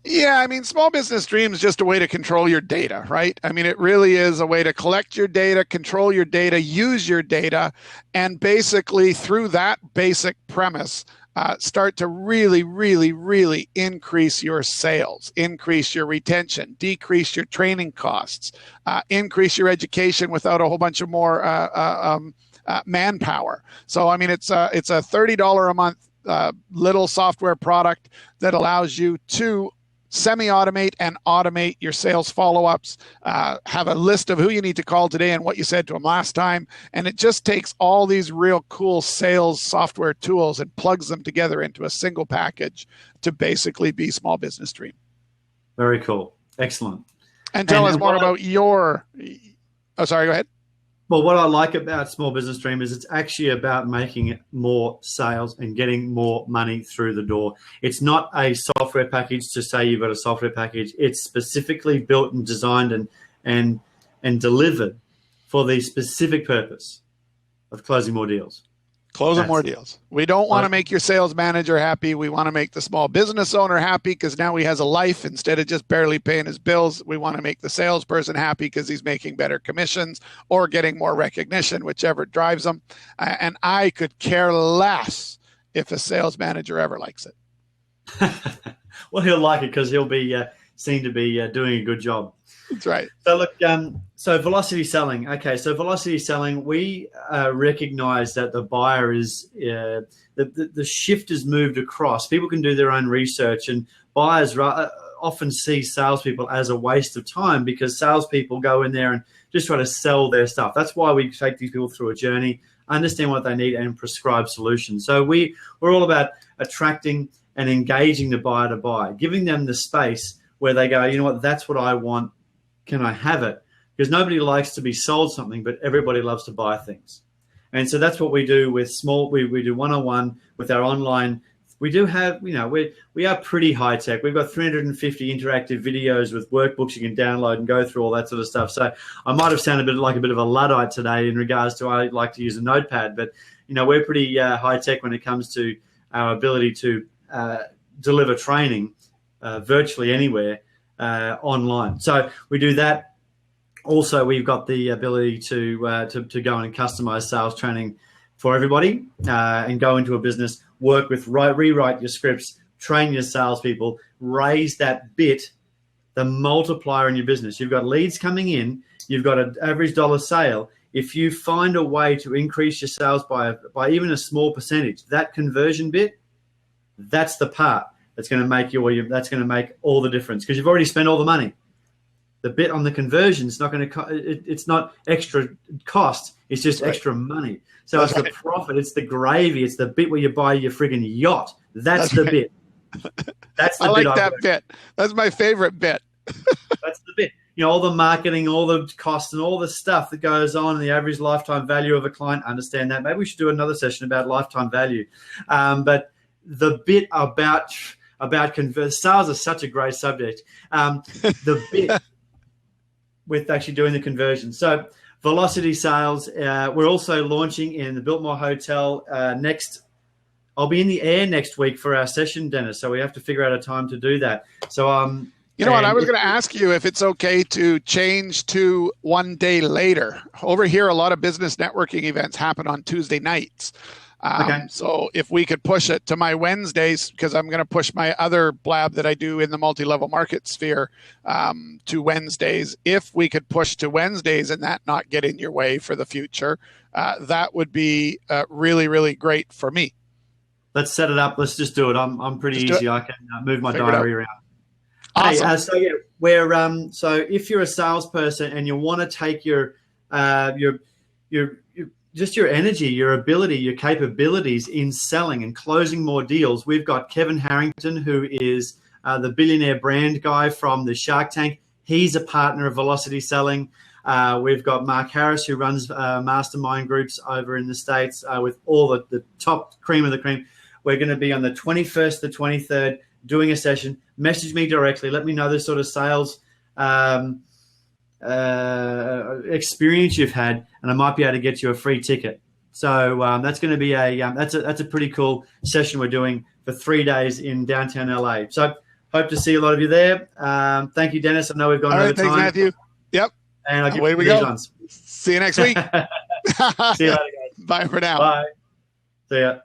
Yeah, Small Business Dream is just a way to control your data, right? It really is a way to collect your data, control your data, use your data, and basically through that basic premise, start to really, really, really increase your sales, increase your retention, decrease your training costs, increase your education without a whole bunch of more manpower. So, it's a $30 a month little software product that allows you to semi-automate and automate your sales follow-ups, have a list of who you need to call today and what you said to them last time. And it just takes all these real cool sales software tools and plugs them together into a single package to basically be Small Business Dream. Very cool. Excellent. And tell us more about your... Oh, sorry, go ahead. Well, what I like about Small Business Dream is it's actually about making more sales and getting more money through the door. It's not a software package to say you've got a software package. It's specifically built and designed and delivered for the specific purpose of closing more deals. Closing more deals. We don't want to make your sales manager happy. We want to make the small business owner happy, because now he has a life instead of just barely paying his bills. We want to make the salesperson happy because he's making better commissions or getting more recognition, whichever drives them. And I could care less if a sales manager ever likes it. Well, he'll like it because he'll be seen to be doing a good job. That's right. So look, so velocity selling. Okay, so velocity selling, we recognize that the buyer is the shift has moved across. People can do their own research, and buyers often see salespeople as a waste of time, because salespeople go in there and just try to sell their stuff. That's why we take these people through a journey, understand what they need, and prescribe solutions. So we're all about attracting and engaging the buyer to buy, giving them the space where they go, you know what, that's what I want. Can I have it? Because nobody likes to be sold something, but everybody loves to buy things. And so that's what we do with we do one-on-one with our online. We do have, we are pretty high tech. We've got 350 interactive videos with workbooks you can download and go through all that sort of stuff. So I might have sounded a bit of a Luddite today in regards to I like to use a notepad, but we're pretty high tech when it comes to our ability to deliver training virtually anywhere online. So we do that. Also, we've got the ability to go in and customize sales training for everybody and go into a business, work with, rewrite your scripts, train your salespeople, raise that bit, the multiplier in your business. You've got leads coming in, you've got an average dollar sale. If you find a way to increase your sales by even a small percentage, that conversion bit, that's the part that's going to make that's going to make all the difference, because you've already spent all the money. The bit on the conversion is not going to it's not extra cost, it's just extra money. So it's the profit, it's the gravy, it's the bit where you buy your friggin' yacht. That's the bit. That's the I bit like that bit. That's my favorite bit. That's the bit. All the marketing, all the costs, and all the stuff that goes on, and the average lifetime value of a client. Understand that. Maybe we should do another session about lifetime value. But the bit about sales is such a great subject. The bit with actually doing the conversion. So Velocity Sales, we're also launching in the Biltmore Hotel next. I'll be in the air next week for our session, Dennis. So we have to figure out a time to do that. So you know what? I was going to ask you if it's okay to change to one day later. Over here, a lot of business networking events happen on Tuesday nights. Okay. So if we could push it to my Wednesdays, because I'm going to push my other blab that I do in the multi-level market sphere to Wednesdays. If we could push to Wednesdays and that not get in your way for the future, that would be really, really great for me. Let's set it up. Let's just do it. I'm pretty easy. I can move my diary around. Awesome. Hey, so yeah, we're so if you're a salesperson and you want to take your just your energy, your ability, your capabilities in selling and closing more deals, we've got Kevin Harrington, who is the billionaire brand guy from the Shark Tank. He's a partner of Velocity Selling. We've got Mark Harris, who runs mastermind groups over in the States with all the top cream of the cream. We're going to be on the 21st, the 23rd, doing a session. Message me directly. Let me know the sort of sales experience you've had, and I might be able to get you a free ticket. So that's going to be that's a pretty cool session we're doing for 3 days in downtown LA. So hope to see a lot of you there. Thank you, Dennis. I know we've gone over time. Thanks, Matthew. Yep. And I'll give away you we these go. ones. See you next week. See you later, guys. Bye for now. Bye. See ya.